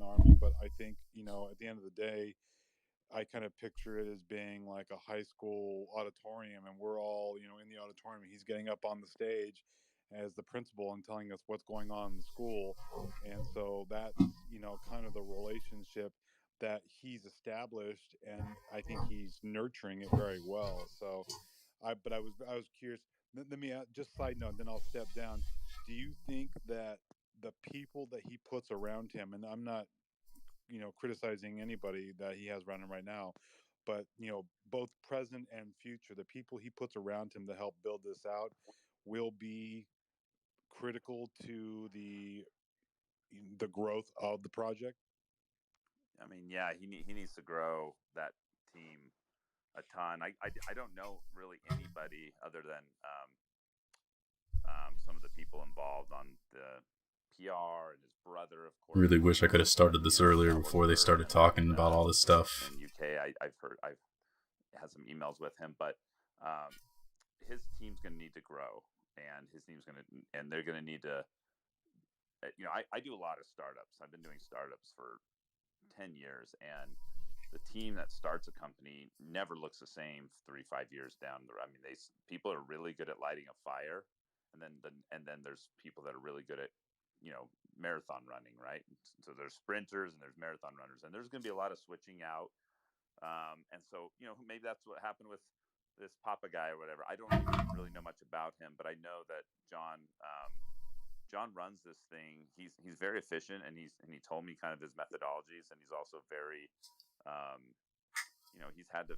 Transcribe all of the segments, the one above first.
an army, but I think, at the end of the day, I kind of picture it as being like a high school auditorium, and we're all, in the auditorium. He's getting up on the stage as the principal and telling us what's going on in the school. And so that's, kind of the relationship that he's established, and I think he's nurturing it very well. So I was curious. Let me just side note, then I'll step down. Do you think that the people that he puts around him, and I'm not criticizing anybody that he has around him right now, but both present and future, the people he puts around him to help build this out will be critical to the growth of the project? I mean, yeah, he needs to grow that team a ton. I don't know really anybody other than some of the people involved on the PR, and his brother, of course. Really wish I could have started this earlier before they started talking about all this stuff. In UK, I've had some emails with him, but his team's going to need to grow, and they're going to need to. I do a lot of startups. I've been doing startups for 10 years, and the team that starts a company never looks the same 3-5 years down the road. I mean, people are really good at lighting a fire, and then there's people that are really good at marathon running, right? So there's sprinters and there's marathon runners, and there's going to be a lot of switching out. And so maybe that's what happened with this Papa guy or whatever. I don't really know much about him, but I know that John runs this thing. He's very efficient, and he told me kind of his methodologies, and he's also very,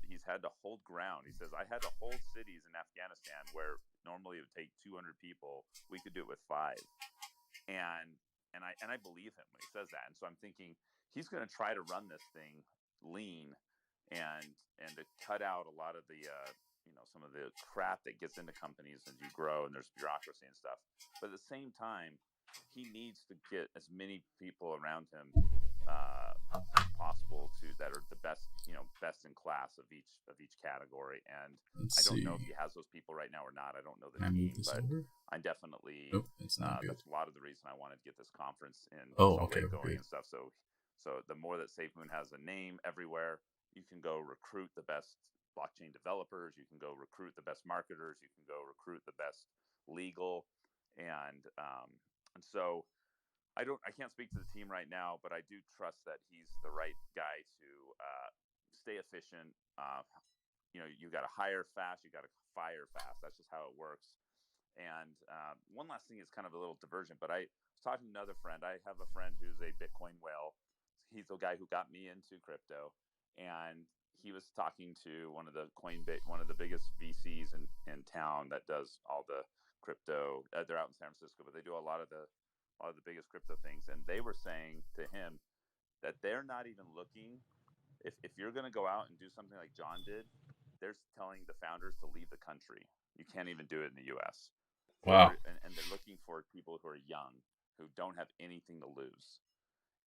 he's had to hold ground. He says, I had to hold cities in Afghanistan where normally it would take 200 people. We could do it with 5, and I believe him when he says that. And so I'm thinking he's going to try to run this thing lean, and to cut out a lot of the some of the crap that gets into companies as you grow, and there's bureaucracy and stuff. But at the same time, he needs to get as many people around him as possible that are the best in class of each category. And I don't know if he has those people right now or not. I don't know the team, but I definitely it's not good. That's a lot of the reason I wanted to get this conference in going and stuff. So the more that SAFEMOON has a name everywhere, you can go recruit the best blockchain developers, you can go recruit the best marketers, you can go recruit the best legal, and so I can't speak to the team right now, but I do trust that he's the right guy to stay efficient. You got to hire fast, you got to fire fast. That's just how it works. And one last thing is kind of a little diversion, but I was talking to another friend. I have a friend who's a Bitcoin whale. He's the guy who got me into crypto, and he was talking to one of the biggest VCs in town that does all the crypto. They're out in San Francisco, but they do a lot of the biggest crypto things. And they were saying to him that they're not even looking. If you're going to go out and do something like John did, they're telling the founders to leave the country. You can't even do it in the U.S. Wow. And they're looking for people who are young, who don't have anything to lose.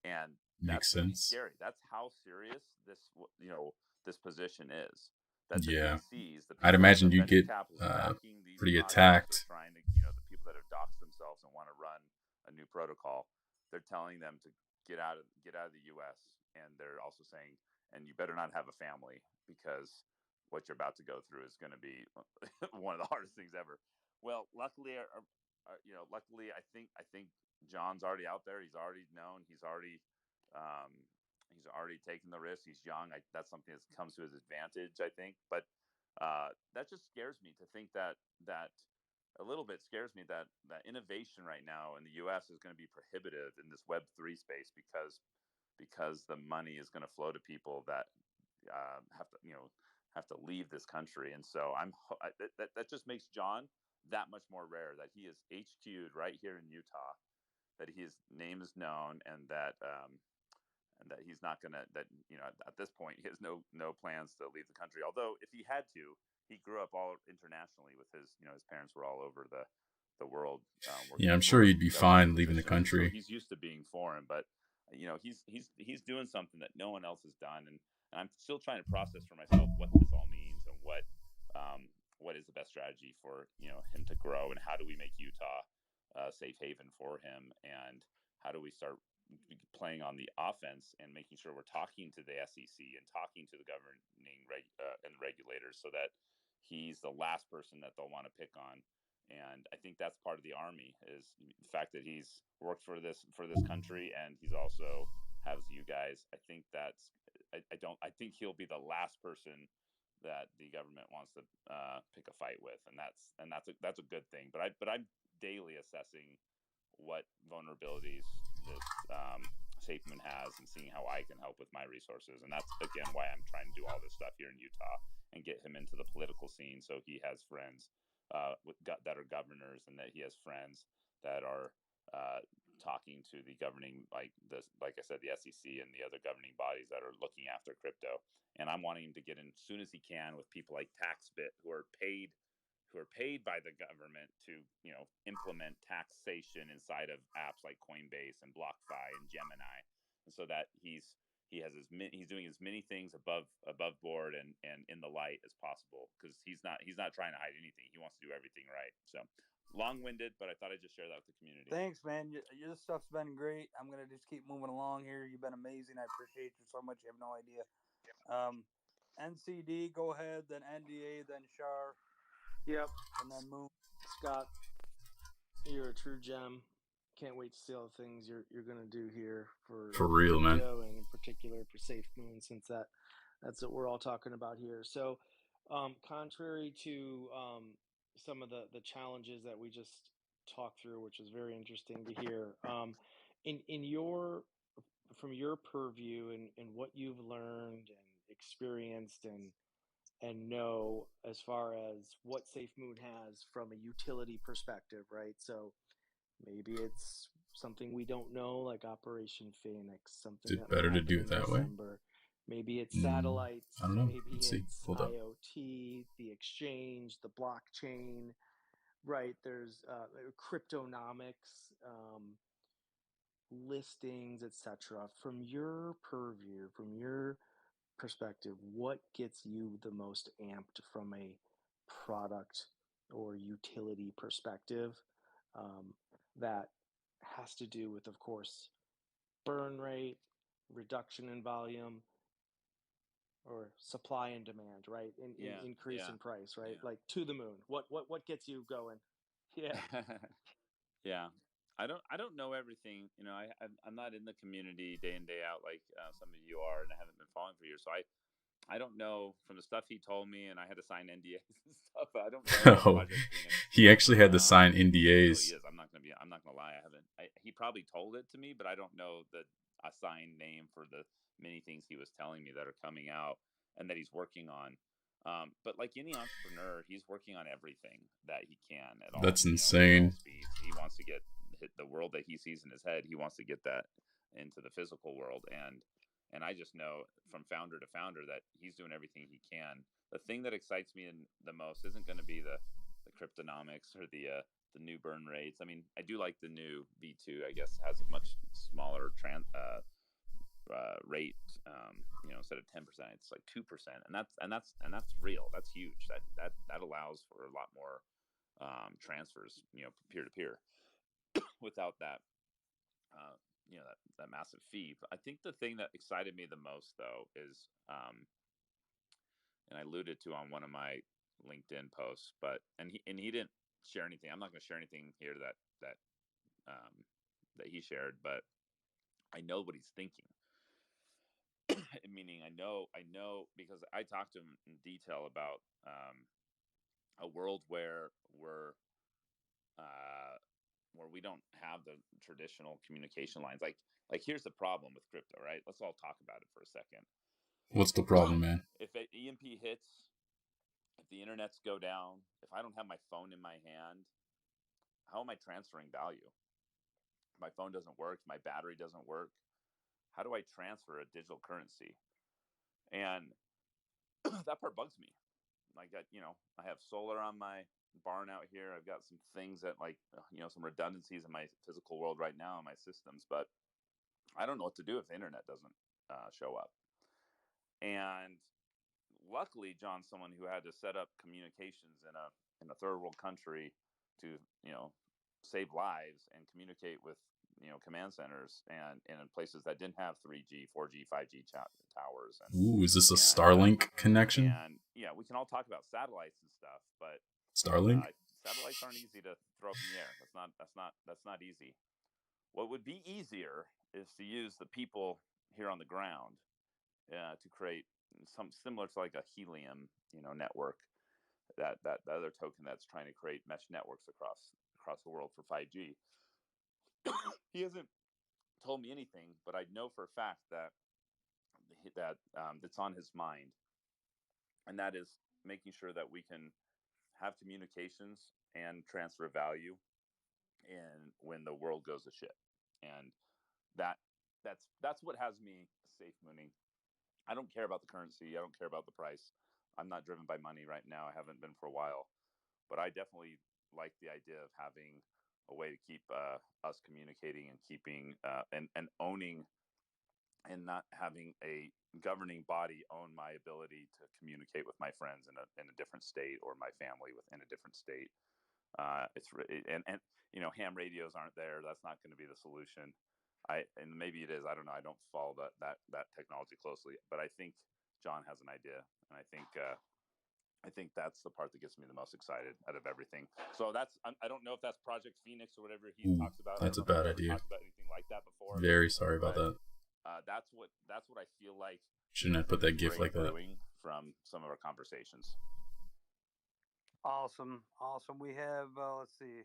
And makes sense. Scary. That's how serious this position is. That the VCs, I'd imagine you get pretty attacked. Trying to, the people that have doxed themselves and want to run a new protocol, they're telling them to get out of the U.S. And they're also saying, and you better not have a family, because what you're about to go through is going to be one of the hardest things ever. Well, luckily, I think John's already out there. He's already known. He's already taken the risk. He's young. That's something that comes to his advantage, I think. But that just scares me to think that a little bit scares me that innovation right now in the U.S. is going to be prohibitive in this Web3 space because the money is going to flow to people that have to leave this country. And so that just makes John that much more rare, that he is HQ'd right here in Utah, that his name is known, and that he's not gonna, at this point he has no plans to leave the country. Although if he had to, he grew up all internationally with his parents were all over the world. I'm sure he'd be fine leaving the country. So he's used to being foreign, but he's doing something that no one else has done, and I'm still trying to process for myself what this all means, and what is the best strategy for him to grow, and how do we make Utah a safe haven for him, and how do we start playing on the offense and making sure we're talking to the SEC and talking to the governing and regulators, so that he's the last person that they'll want to pick on. And I think that's part of the Army, is the fact that he's worked for this country, and he's also has you guys. I think that's I think he'll be the last person that the government wants to pick a fight with, and that's a good thing. But I'm daily assessing what vulnerabilities this SAFEMOON has, and seeing how I can help with my resources. And that's again why I'm trying to do all this stuff here in Utah and get him into the political scene, so he has friends that are governors, and that he has friends that are talking to the governing, like I said, the SEC and the other governing bodies that are looking after crypto. And I'm wanting him to get in as soon as he can with people like TaxBit, who are paid by the government to, implement taxation inside of apps like Coinbase and BlockFi and Gemini, and so that he's doing as many things above board and in the light as possible, because he's not trying to hide anything. He wants to do everything right. So long-winded, but I thought I'd just share that with the community. Thanks, man. Your stuff's been great. I'm gonna just keep moving along here. You've been amazing. I appreciate you so much. You have no idea. NCD, go ahead. Then NDA, then Shar. Yep. And then Moon. Scott, you're a true gem. Can't wait to see all the things you're gonna do here for real, man. And in particular for SAFEMOON, since that's what we're all talking about here. So, contrary to some of the challenges that we just talked through, which was very interesting to hear, in your from your purview and what you've learned and experienced and know as far as what SafeMoon has from a utility perspective, right? So maybe it's something we don't know, like Operation Phoenix, something Is it better to do it that way? Maybe it's satellites. I don't know. Maybe Let's see. it's Hold up. IoT, the exchange, the blockchain, right? There's Cryptonomics, listings, etc. From your purview, from your perspective, what gets you the most amped from a product or utility perspective, that has to do with, of course, burn rate, reduction in volume, or supply and demand, right? Increase in price, right? Yeah. Like to the moon. What gets you going? Yeah. Yeah. I don't know everything. I'm not in the community day in, day out like some of you are, and I haven't been following for years. So I don't know from the stuff he told me, and I had to sign NDAs and stuff. I don't know. He actually had to sign NDAs. I'm not gonna lie. He probably told it to me, but I don't know the assigned name for the many things he was telling me that are coming out and that he's working on. But like any entrepreneur, he's working on everything that he can at all. That's insane. He wants to get the world that he sees in his head. He wants to get that into the physical world, and I just know from founder to founder that he's doing everything he can. The thing that excites me the most isn't going to be the Cryptonomics or the new burn rates. I mean, I do like the new V2. I guess has a much smaller rate. Instead of 10%, it's like 2%, and that's real. That's huge. That allows for a lot more transfers, peer to peer, without that. That massive fee. But I think the thing that excited me the most, though, is, and I alluded to on one of my LinkedIn posts, and he didn't share anything. I'm not going to share anything here that he shared, but I know what he's thinking. Meaning, I know because I talked to him in detail about a world where we don't have the traditional communication lines. Like here's the problem with crypto, right? Let's all talk about it for a second. What's the problem, man? If an EMP hits, if the internets go down, if I don't have my phone in my hand, how am I transferring value? My phone doesn't work, my battery doesn't work. How do I transfer a digital currency? And that part bugs me. Like, I have solar on my barn out here. I've got some things that some redundancies in my physical world right now in my systems, but I don't know what to do if the internet doesn't show up. And luckily, John's someone who had to set up communications in a third world country to, save lives and communicate with command centers and in places that didn't have 3G, 4G, 5G towers. Ooh, is this a Starlink connection? And yeah, we can all talk about satellites and stuff, but Starlink? satellites aren't easy to throw up in the air. That's not easy. What would be easier is to use the people here on the ground to create some similar to like a helium, network. That other token that's trying to create mesh networks across the world for 5G. He hasn't told me anything, but I know for a fact that that's on his mind, and that is making sure that we can have communications and transfer value in when the world goes to shit. And that's what has me safe mooning. I don't care about the currency. I don't care about the price. I'm not driven by money right now. I haven't been for a while, but I definitely like the idea of having a way to keep us communicating and keeping and owning, and not having a governing body own my ability to communicate with my friends in a different state, or my family within a different state. And ham radios aren't there. That's not going to be the solution. And maybe it is. I don't know. I don't follow that technology closely, but I think John has an idea, and I think that's the part that gets me the most excited out of everything. So I don't know if that's Project Phoenix or whatever he talks about. That's a bad idea. Talked about anything like that before. Very sorry about that. That's what I feel like. Shouldn't I put that GIF like that? From some of our conversations. Awesome. We have let's see,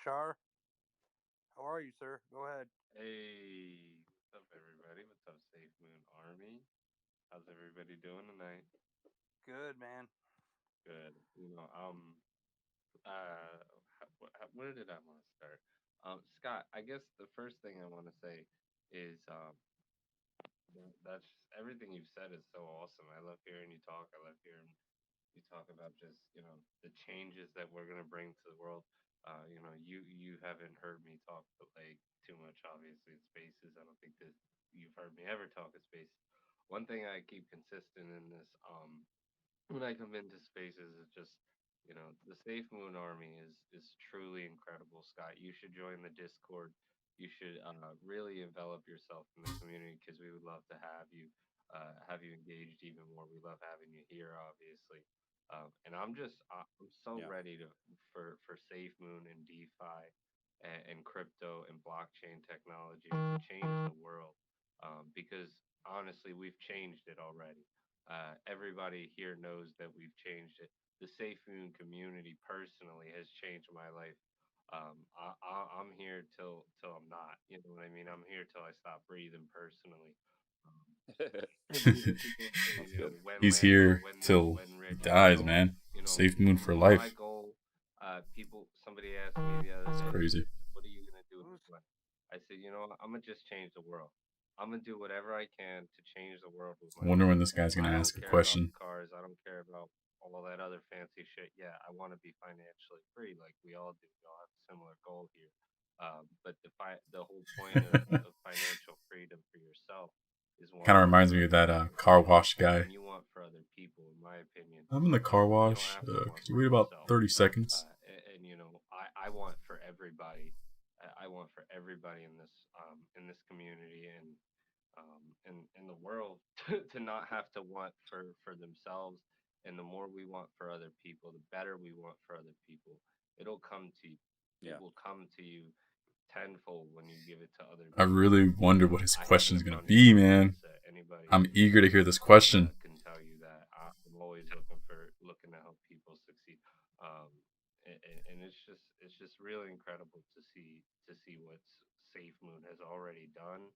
Shar. How are you, sir? Go ahead. Hey, what's up, everybody? What's up, SafeMoon Army? How's everybody doing tonight? Good, man. Good. Where did I want to start? Scott, I guess the first thing I want to say is that's everything you've said is so awesome. I love hearing you talk. I love hearing you talk about just the changes that we're gonna bring to the world. You haven't heard me talk like too much, obviously, in spaces. I don't think that you've heard me ever talk in space. One thing I keep consistent in this, when I come into spaces, is just the Safe Moon Army is truly incredible. Scott, you should join the Discord. You should really envelop yourself in the community, because we would love to have you engaged even more. We love having you here, obviously. And I'm so ready for Safe Moon and DeFi and crypto and blockchain technology to change the world. Because honestly, we've changed it already. Everybody here knows that we've changed it. The Safe Moon community personally has changed my life. I'm here till I'm not. You know what I mean? I'm here till I stop breathing personally. He's here till he dies, man. Safe Moon for life. My goal, somebody asked me the other day, crazy. What are you gonna do with this life? I said, I'm gonna just change the world. I'm gonna do whatever I can to change the world with my I wonder when this guy's gonna ask a question. Cars. I don't care about all that other fancy shit. Yeah, I want to be financially free, like we all do. We all have a similar goal here. But the whole point of financial freedom for yourself is one. Kind of reminds me of that car wash guy. You want for other people, in my opinion. I'm in the car wash. Could you wait about 30 seconds? I want for everybody. I want for everybody in this community and in the world to not have to want for themselves. And the more we want for other people, the better we want for other people. It'll come to you. It will come to you tenfold when you give it to other people. I really wonder what his question is going to be, man. I'm eager to hear this question. I can tell you that I'm always looking to help people succeed. And it's just really incredible to see what Safe Moon has already done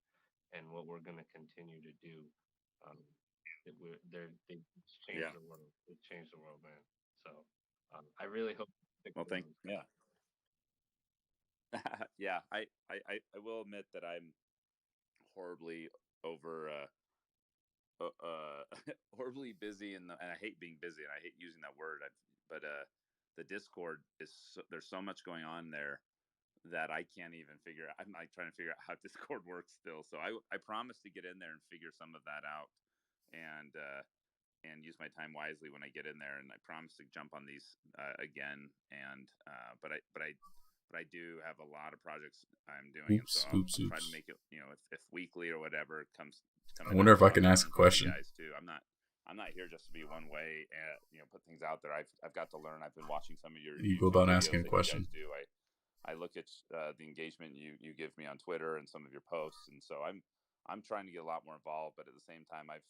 and what we're going to continue to do. They changed the world. They changed the world, man. So I really hope. Yeah. Yeah, I will admit that I'm horribly horribly busy, and I hate being busy, and I hate using that word. But the Discord there's so much going on there that I can't even figure out. I'm like trying to figure out how Discord works still. So I promise to get in there and figure some of that out, and use my time wisely when I get in there. And I promise to jump on these again. And but I but I do have a lot of projects I'm doing, and so I'll try to make it, if weekly or whatever comes I wonder out, if I can ask a question. guys too. I'm not here just to be one way and put things out there. I've got to learn. I've been watching some of your you go about asking a question. You guys do. I look at the engagement you give me on Twitter and some of your posts, and so I'm trying to get a lot more involved. But at the same time, I'm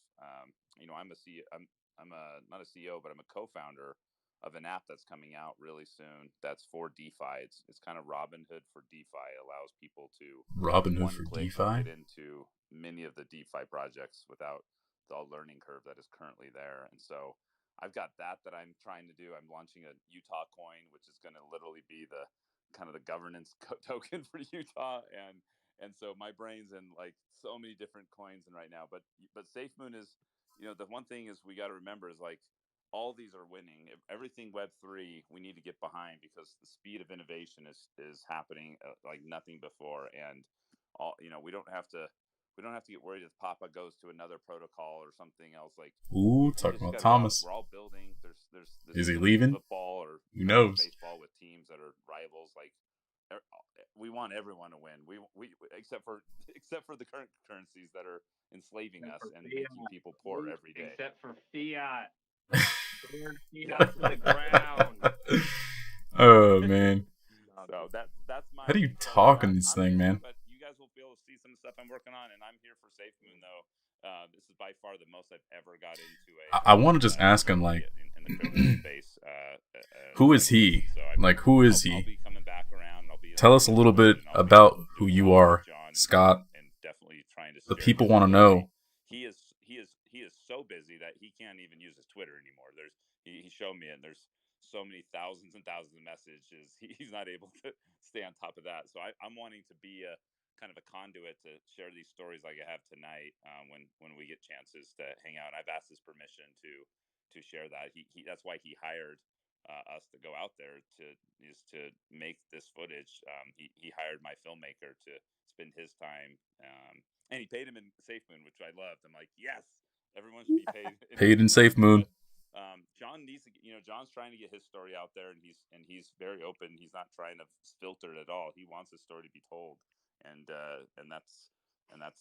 a CEO. I'm a not a CEO, but I'm a co-founder of an app that's coming out really soon. That's for DeFi. It's kind of Robinhood for DeFi. It allows people to Robinhood for DeFi get into many of the DeFi projects without the learning curve that is currently there. And so I've got that I'm trying to do. I'm launching a Utah coin, which is going to literally be the kind of the governance token for Utah, and so my brain's in like so many different coins and right now. But SafeMoon is, the one thing is we got to remember is like all these are winning. Everything Web3 we need to get behind because the speed of innovation is happening like nothing before, and all we don't have to get worried if Papa goes to another protocol or something else. Like, talking about Thomas. We're all building. There's is he leaving? Football or who knows? Baseball with teams that are rivals. Like, we want everyone to win. We except for the current currencies that are enslaving us and making people poor every day. Except for fiat. Fiat to the ground. Oh man. So that's my. How do you talk in this thing, man? But you guys will be able to see some stuff I'm working on, and I'm here for SafeMoon though. This is by far the most I've ever got into I want to just ask him, like, in the crypto space. Who is he? So who is he? I'll be coming back around. Tell us a little bit about who you are, Scott. And definitely trying to. The people want to know. He is so busy that he can't even use his Twitter anymore. He showed me, and there's so many thousands and thousands of messages. He's not able to stay on top of that. So I'm wanting to be a kind of a conduit to share these stories like I have tonight when we get chances to hang out. And I've asked his permission to share that. He that's why he hired us to go out there to make this footage. He hired my filmmaker to spend his time, and he paid him in SafeMoon, which I loved. I'm like, yes, everyone should be paid in SafeMoon. John needs to, John's trying to get his story out there, and he's very open. He's not trying to filter it at all. He wants his story to be told, and that's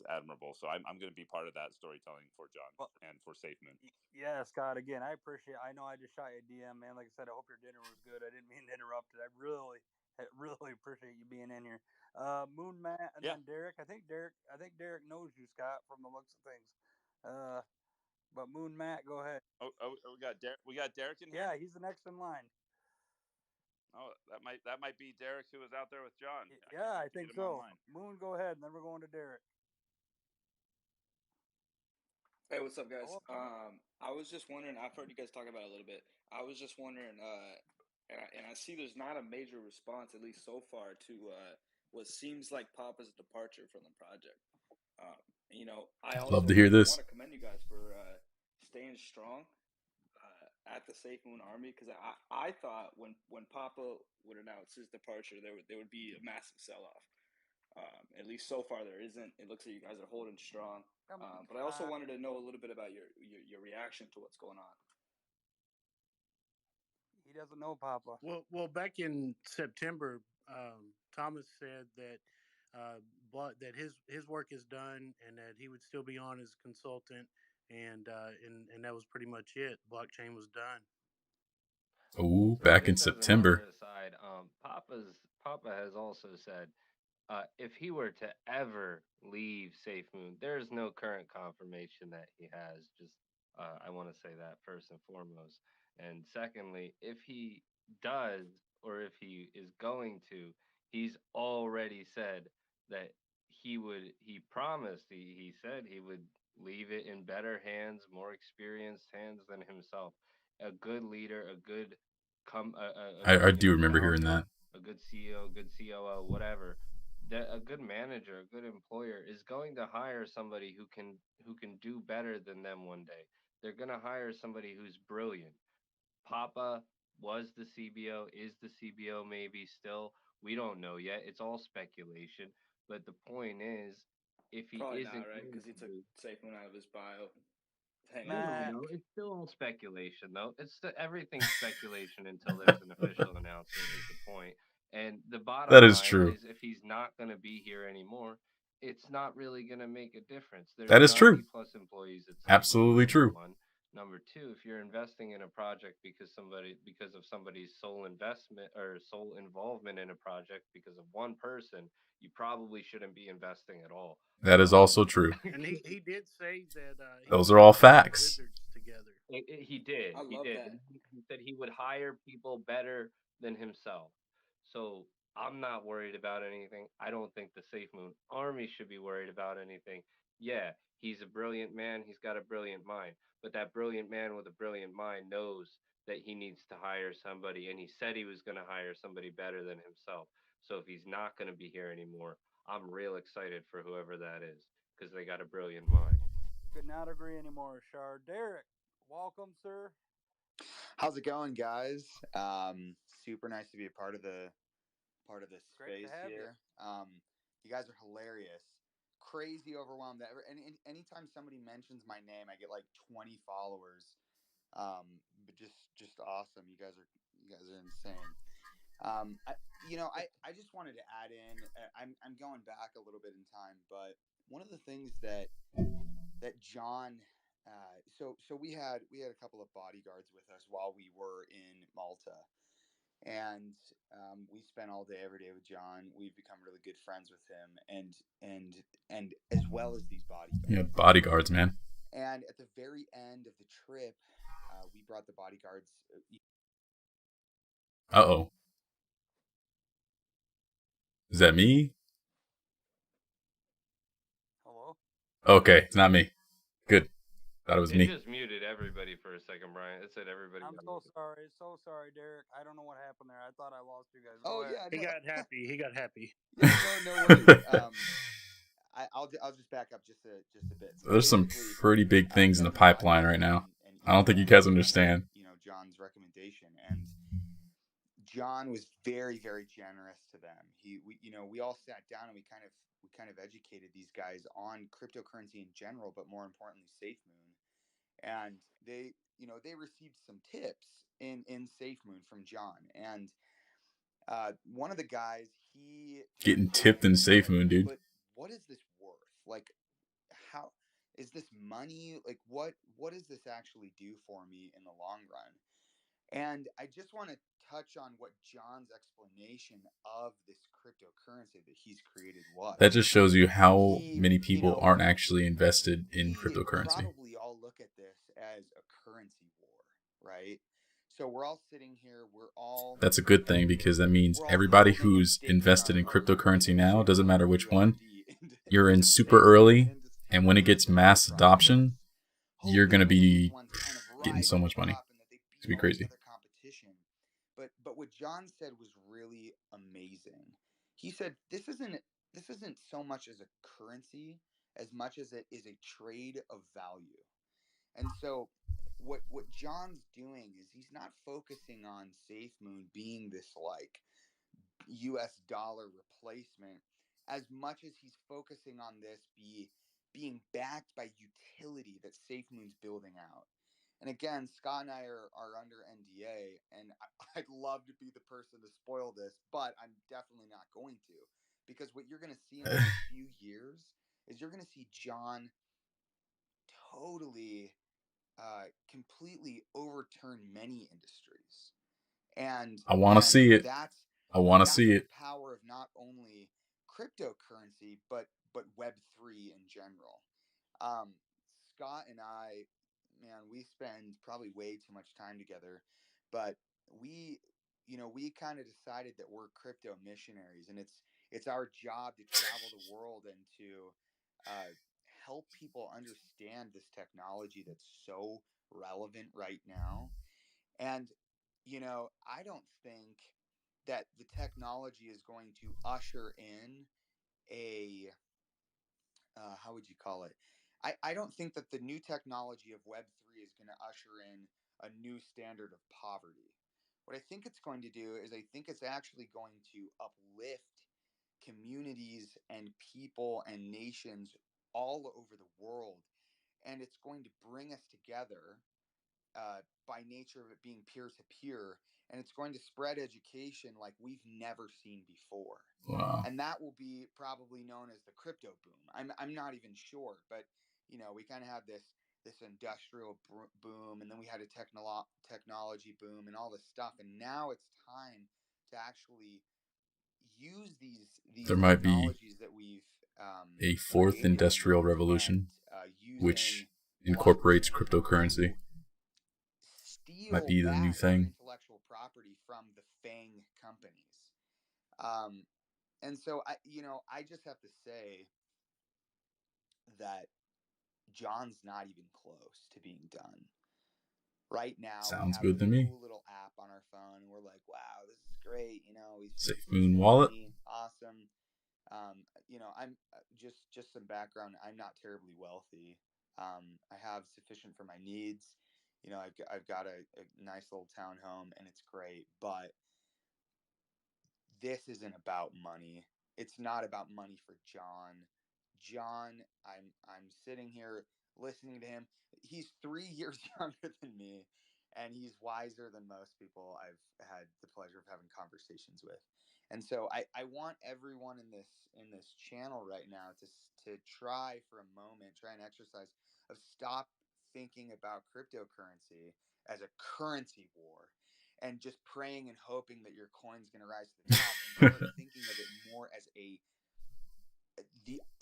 admirable. So I'm going to be part of that storytelling for John and for SafeMoon. Yeah, Scott. Again, I appreciate. I know I just shot you a DM, man. Like I said, I hope your dinner was good. I didn't mean to interrupt it. I really appreciate you being in here. Moon Matt and then Derek. I think Derek knows you, Scott, from the looks of things. But Moon Matt, go ahead. Oh, we got Derek in here. Yeah, he's the next in line. Oh, that might be Derek who was out there with John. Yeah, I think so. Moon, go ahead, and then we're going to Derek. Hey, what's up, guys? I was just wondering. I've heard you guys talk about it a little bit. I was just wondering, and I see there's not a major response, at least so far, to what seems like Papa's departure from the project. I also love to hear this. want to commend you guys for staying strong at the SafeMoon Army, because I thought when Papa would announce his departure, there would be a massive sell-off. At least so far there isn't. It looks like you guys are holding strong. But I also wanted to know a little bit about your reaction to what's going on. He doesn't know Papa. Well, back in September, Thomas said that that his work is done and that he would still be on as consultant, and that was pretty much it. Blockchain was done. Oh, back in September. Aside, Papa has also said if he were to ever leave SafeMoon, there's no current confirmation that he has. Just I want to say that first and foremost, and secondly, if he does or if he is going to, he's already said that he promised, he said he would leave it in better hands, more experienced hands than himself. A good leader, a good I do remember hearing that. A good CEO, good COO, whatever. That a good manager, a good employer is going to hire somebody who can do better than them one day. They're going to hire somebody who's brilliant. Papa was the CBO, is the CBO maybe still. We don't know yet. It's all speculation. But the point is, if he Probably isn't, not, right? Because he took SafeMoon out of his bio. No, it's still all speculation, though. Everything's speculation until there's an official announcement. Is the point? And the bottom That is line true. is, if he's not going to be here anymore, it's not really going to make a difference. There's That is 90 true. plus employees at SafeMoon, Absolutely number true. one. Number two, if you're investing in a project because of somebody's sole investment or sole involvement in a project because of one person, you probably shouldn't be investing at all. That is also true. And he did say that he Those would are all put the facts. Wizards together. He did. I He love did. that. And he said he would hire people better than himself. So I'm not worried about anything. I don't think the Safe Moon Army should be worried about anything. Yeah, he's a brilliant man. He's got a brilliant mind. But that brilliant man with a brilliant mind knows that he needs to hire somebody. And he said he was going to hire somebody better than himself. So if he's not going to be here anymore, I'm real excited for whoever that is, because they got a brilliant mind. Could not agree anymore, Shar. Derek, welcome, sir. How's it going, guys? Super nice to be a part of this Great to space have here. You guys are hilarious, crazy overwhelmed. And anytime somebody mentions my name, I get like 20 followers. But just awesome. You guys are insane. I just wanted to add in. I'm going back a little bit in time, but one of the things that John so we had a couple of bodyguards with us while we were in Malta, and we spent all day every day with John. We've become really good friends with him, and as well as these bodyguards. Yeah, bodyguards, man. And at the very end of the trip, we brought the bodyguards. Uh-oh. Is that me? Hello? Okay, it's not me. Good. Thought it was It me. just muted everybody for a second, Brian. It said everybody. I'm so sorry. So sorry, Derek. I don't know what happened there. I thought I lost you guys. Oh Go ahead. yeah, He got happy. He got happy. yeah, no worries. I'll just back up just a bit. So There's some pretty big things in the pipeline right now. I don't think you guys understand. John's recommendation, and John was very, very generous to them. We all sat down and we kind of educated these guys on cryptocurrency in general, but more importantly, SafeMoon. And they received some tips in SafeMoon from John. And one of the guys, he Getting told tipped in him, SafeMoon, dude. But what is this worth? Like, how is this money? Like, what does this actually do for me in the long run? And I just want to touch on what John's explanation of this cryptocurrency that he's created was. That just shows you how many people aren't actually invested in cryptocurrency. Probably all look at this as a currency war, right? So we're all sitting here, That's a good thing, because that means everybody who's invested in cryptocurrency now, doesn't matter which one, you're in super early, and when it gets mass adoption, you're going to be getting so much money. It's going to be crazy. But what John said was really amazing. He said this isn't so much as a currency as much as it is a trade of value. And so what John's doing is he's not focusing on SafeMoon being this like US dollar replacement as much as he's focusing on this being backed by utility that SafeMoon's building out. And again, Scott and I are under NDA, and I'd love to be the person to spoil this, but I'm definitely not going to, because what you're going to see in the next few years is you're going to see John totally, completely overturn many industries. And I want to see it. I want to see it. The power of not only cryptocurrency, but Web3 in general. Scott and I, man, we spend probably way too much time together, but we kind of decided that we're crypto missionaries, and it's our job to travel the world and to help people understand this technology that's so relevant right now. And I don't think that the technology is going to usher in a how would you call it? I don't think that the new technology of Web3 is going to usher in a new standard of poverty. What I think it's going to do is I think it's actually going to uplift communities and people and nations all over the world. And it's going to bring us together by nature of it being peer to peer, and it's going to spread education like we've never seen before. Wow. And that will be probably known as the crypto boom. I'm not even sure, but we kind of had this industrial boom, and then we had a technology boom and all this stuff, and now it's time to actually use these There might be technologies that we've a fourth created industrial and revolution, which using incorporates blockchain cryptocurrency. to Might steal be the new back our thing. intellectual property from the FANG companies. And so I just have to say that John's not even close to being done. Right now, we Sounds have good to this me. cool little app on our phone, and we're like, wow, this is great. We've SAFEMOON wallet. money, awesome. I'm just some background. I'm not terribly wealthy. I have sufficient for my needs. I've got a nice little townhome, and it's great. But this isn't about money. It's not about money for John. John, I'm sitting here listening to him. He's 3 years younger than me, and he's wiser than most people I've had the pleasure of having conversations with. And so I want everyone in this channel right now to try for a moment, try an exercise of stop thinking about cryptocurrency as a currency war and just praying and hoping that your coin's going to rise to the top, and start thinking of it more as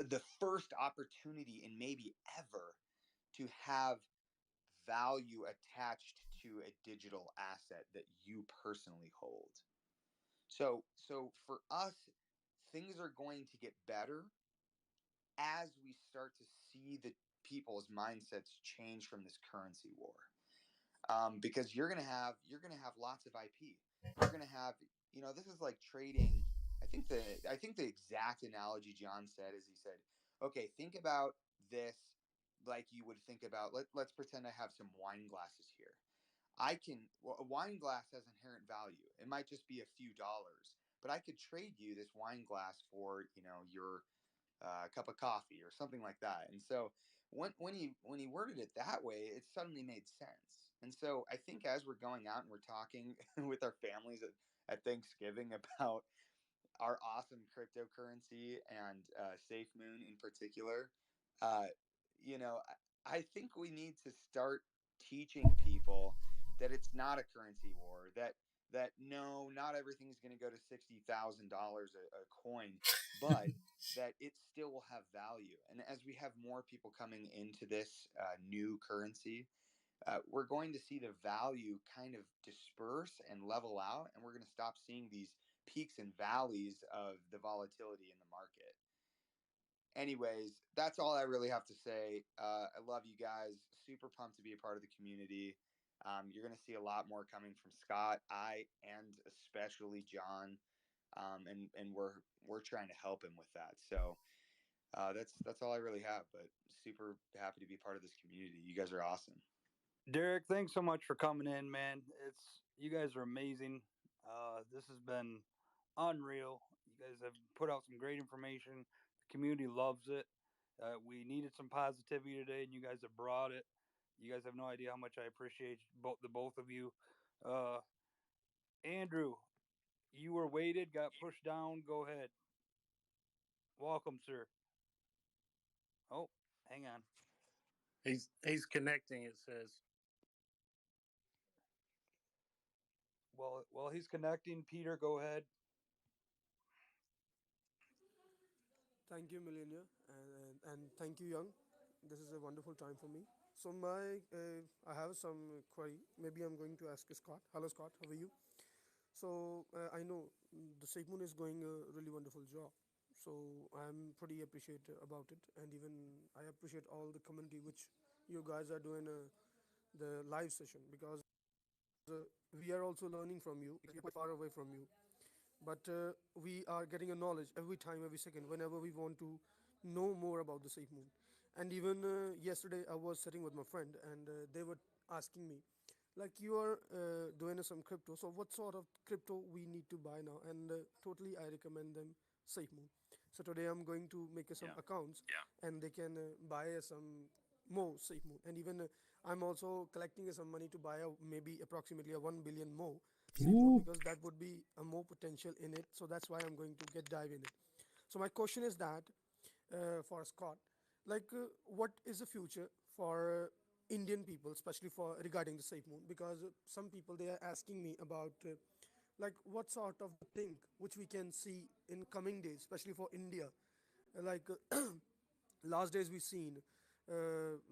the first opportunity in maybe ever to have value attached to a digital asset that you personally hold. So for us, things are going to get better as we start to see the people's mindsets change from this currency war. Because you're gonna have lots of IP. You're gonna have this is like trading. I think the exact analogy John said is, he said, okay, think about this like you would think about, let's pretend I have some wine glasses here. A wine glass has inherent value. It might just be a few dollars, but I could trade you this wine glass for your cup of coffee or something like that. And so when he worded it that way, it suddenly made sense. And so I think as we're going out and we're talking with our families at Thanksgiving about our awesome cryptocurrency and SafeMoon in particular, uh, I think we need to start teaching people that it's not a currency war. That no, not everything's going to go to $60,000 a coin, but that it still will have value. And as we have more people coming into this new currency, we're going to see the value kind of disperse and level out, and we're going to stop seeing these peaks and valleys of the volatility in the market. Anyways, that's all I really have to say. I love you guys. Super pumped to be a part of the community. You're going to see a lot more coming from Scott, and especially John, and we're trying to help him with that. So that's all I really have. But super happy to be part of this community. You guys are awesome. Derek, thanks so much for coming in, man. You guys are amazing. This has been unreal. You guys have put out some great information. The community loves it. We needed some positivity today, and you guys have brought it. You guys have no idea how much I appreciate the both of you. Uh, Andrew, you were weighted, got pushed down. Go ahead. Welcome, sir. Oh, hang on. He's connecting. It says. Well, he's connecting. Peter, go ahead. Thank you, Millionaire, and thank you, Young. This is a wonderful time for me. So I have some query. Maybe I'm going to ask Scott. Hello, Scott. How are you? So I know the Sigmund is going a really wonderful job. So I'm pretty appreciative about it, and even I appreciate all the community which you guys are doing the live session, because we are also learning from you. We are quite far away from you, but we are getting a knowledge every time, every second, whenever we want to know more about the safe moon. And even yesterday I was sitting with my friend, and they were asking me, like, you are doing some crypto, so what sort of crypto we need to buy now? And totally I recommend them safe moon. So today I'm going to make some accounts, and they can buy some more safe moon. And even I'm also collecting some money to buy a, maybe approximately a 1 billion more safe mode, Ooh. because that would be a more potential in it. So that's why I'm going to get dive in it. So my question is that for Scott, like what is the future for Indian people, especially for regarding the safe moon? Because some people they are asking me about like what sort of the thing which we can see in coming days, especially for India. Like last days we seen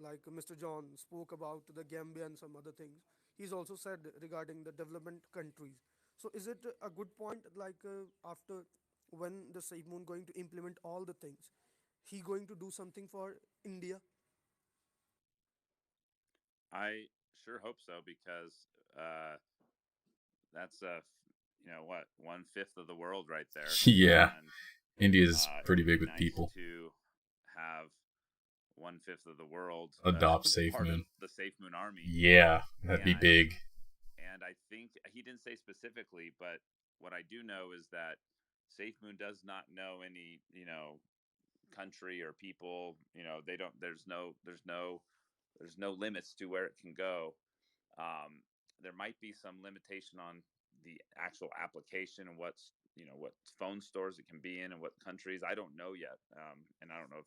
like Mr. John spoke about the Gambia and some other things. He's also said regarding the development countries. So is it a good point, like after when the Saif Moon going to implement all the things, he going to do something for India? I sure hope so because uh, that's what 1/5 of the world right there, Yeah, and India's it pretty would big be with nice people. to have 1/5 of the world Adopt Safe part of Moon. the Safe Moon Army, Yeah, that'd be and big. I think he didn't say specifically, but what I do know is that Safe Moon does not know any country or people. They don't. There's no limits to where it can go. Um, there might be some limitation on the actual application and what phone stores it can be in and what countries. I don't know yet, and I don't know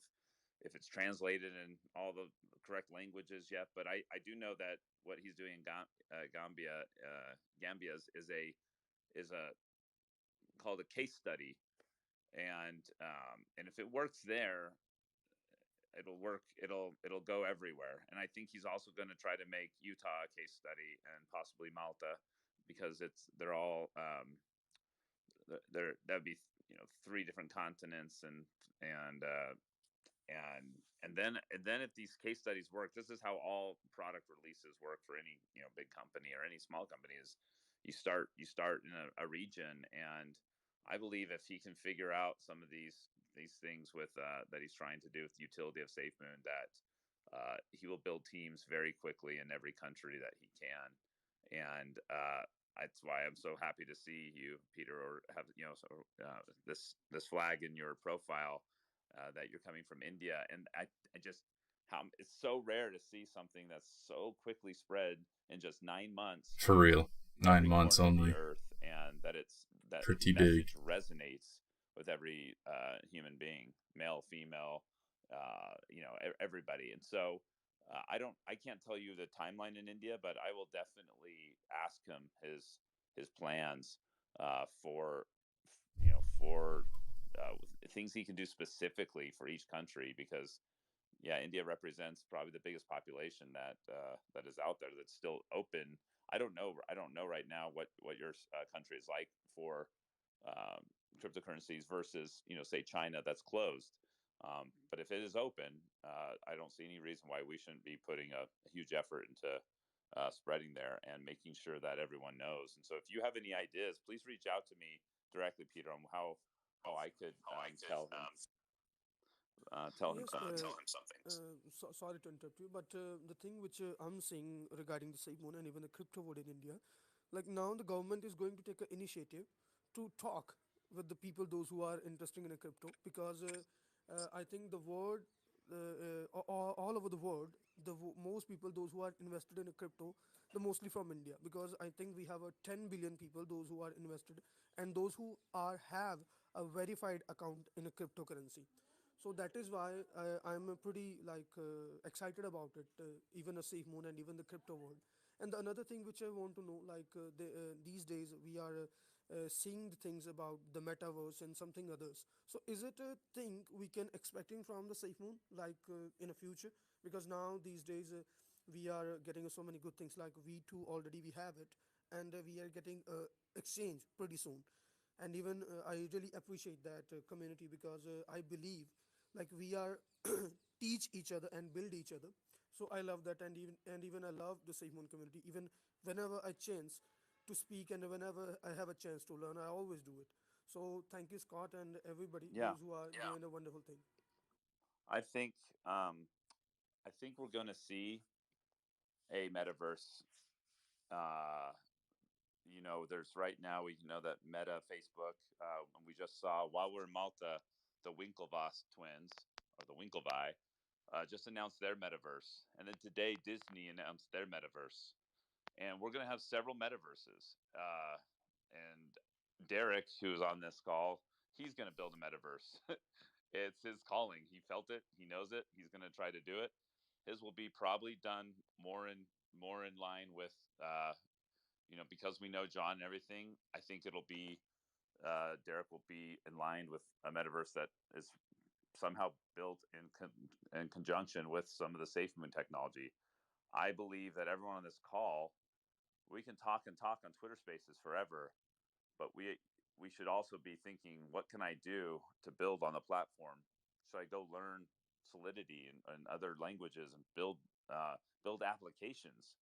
if it's translated in all the correct languages yet. But I do know that what he's doing in Gambia is a called a case study, and if it works there, it'll work. It'll go everywhere. And I think he's also going to try to make Utah a case study and possibly Malta, because they're all that'd be three different continents, and uh, and then if these case studies work, this is how all product releases work for any big company or any small company. Is you start in a region, and I believe if he can figure out some of these things with that he's trying to do with the utility of SafeMoon, that he will build teams very quickly in every country that he can. And that's why I'm so happy to see you, Peter, or have this flag in your profile, that you're coming from India. And I just how it's so rare to see something that's so quickly spread in just 9 months For to real. Nine every months corner of the only. earth, and that the Pretty big. message resonates with every human being, male, female, everybody. And so I can't tell you the timeline in India, but I will definitely ask him his plans for things he can do specifically for each country, because yeah, India represents probably the biggest population that is out there that's still open. I don't know right now what your country is like for um, cryptocurrencies versus say China, that's closed. But if it is open, I don't see any reason why we shouldn't be putting a huge effort into spreading there and making sure that everyone knows. And so, if you have any ideas, please reach out to me directly, Peter, on how I could tell him Yes, something. sorry to interrupt you, but the thing which I'm seeing regarding the SafeMoon and even the crypto world in India, like now the government is going to take an initiative to talk with the people, those who are interested in a crypto, because I think the world, all over the world, most people, those who are invested in a crypto, the mostly from India, because I think we have a 10 billion people, those who are invested, and those who are have a verified account in a cryptocurrency. So that is why I'm pretty like excited about it, even a safe moon and even the crypto world. And the another thing which I want to know, like these days we are seeing the things about the metaverse and something others. So is it a thing we can expecting from the safe moon, like in a future? Because now these days we are getting so many good things, like V2 already we have it, and we are getting exchange pretty soon. And even I really appreciate that community, because I believe like we are teach each other and build each other. So I love that, and even I love the Sigmund community. Even whenever I chance to speak and whenever I have a chance to learn, I always do it. So thank you, Scott, and everybody, Yeah, those who are doing a wonderful thing. I think um, I think we're going to see a metaverse. Uh, there's right now, we know that Meta, Facebook, and we just saw while we're in Malta, the Winklevoss twins, or the Winklevi. just announced their metaverse, and then today Disney announced their metaverse, and we're going to have several metaverses. And Derek, who's on this call, he's going to build a metaverse. It's his calling. He felt it. He knows it. He's going to try to do it. His will be probably done more in line with, because we know John and everything. I think it'll be Derek will be in line with a metaverse that is somehow built in conjunction with some of the SafeMoon technology. I believe that everyone on this call, we can talk and talk on Twitter Spaces forever, but we should also be thinking, what can I do to build on the platform? Should I go learn Solidity and other languages and build applications?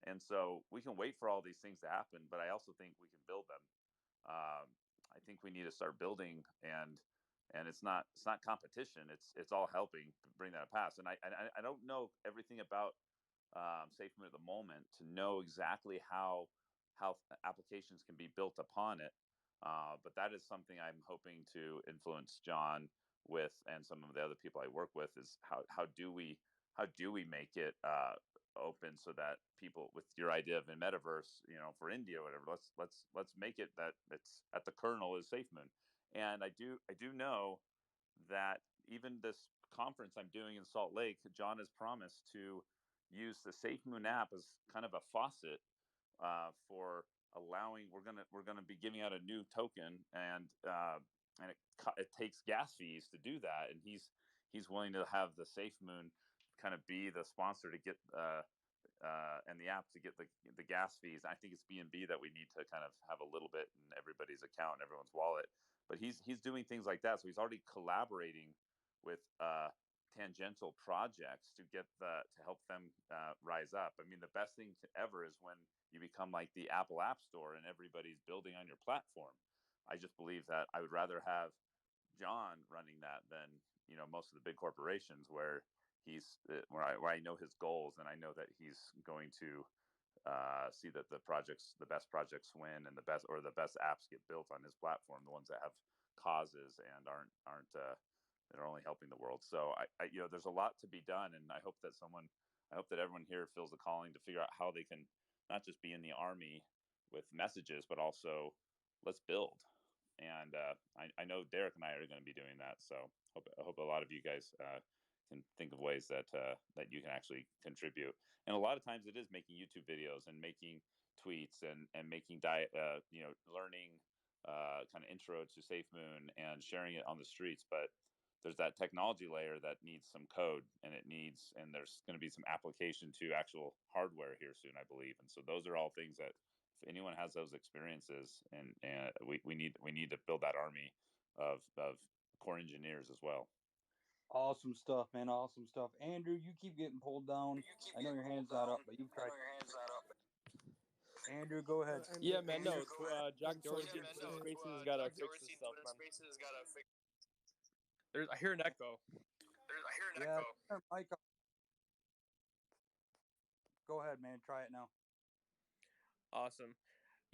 And so we can wait for all these things to happen, but I also think we can build them. I think we need to start building, and it's not competition. It's all helping bring that past. And I don't know everything about SafeMoon at the moment to know exactly how applications can be built upon it. But that is something I'm hoping to influence John with, and some of the other people I work with, is how do we make it open, so that people, with your idea of a metaverse, for India or whatever, let's make it that it's at the kernel is SafeMoon. And I do know that even this conference I'm doing in Salt Lake, John has promised to use the SafeMoon app as kind of a faucet for allowing. We're gonna be giving out a new token, and it takes gas fees to do that, and he's willing to have the SafeMoon kind of be the sponsor to get and the app to get the gas fees. I think it's BNB that we need to kind of have a little bit in everybody's account, everyone's wallet. But he's doing things like that, so he's already collaborating with tangential projects to help them rise up. I mean, the best thing ever is when you become like the Apple App Store and everybody's building on your platform. I just believe that I would rather have John running that than most of the big corporations, where where I know his goals, and I know that he's going to see that the best projects win, and the best apps get built on his platform, the ones that have causes and aren't that are only helping the world. So there's a lot to be done, and I hope that everyone here feels the calling to figure out how they can not just be in the army with messages, but also let's build. And I know Derek and I are going to be doing that. So I hope a lot of you guys can think of ways that you can actually contribute. And a lot of times it is making YouTube videos and making tweets and making learning kind of intro to SafeMoon and sharing it on the streets. But there's that technology layer that needs some code, and there's going to be some application to actual hardware here soon, I believe. And so those are all things that, if anyone has those experiences, and we need to build that army of core engineers as well. Awesome stuff, man. Awesome stuff. Andrew, you keep getting pulled down. I know your hand's not up, but you've tried. Andrew, go ahead. Yeah, man. No, Jack and sorry, Dorsey and Twitter Spaces has got to fix this stuff, man. I hear an echo. Yeah, turn mic up. Go ahead, man. Try it now. Awesome.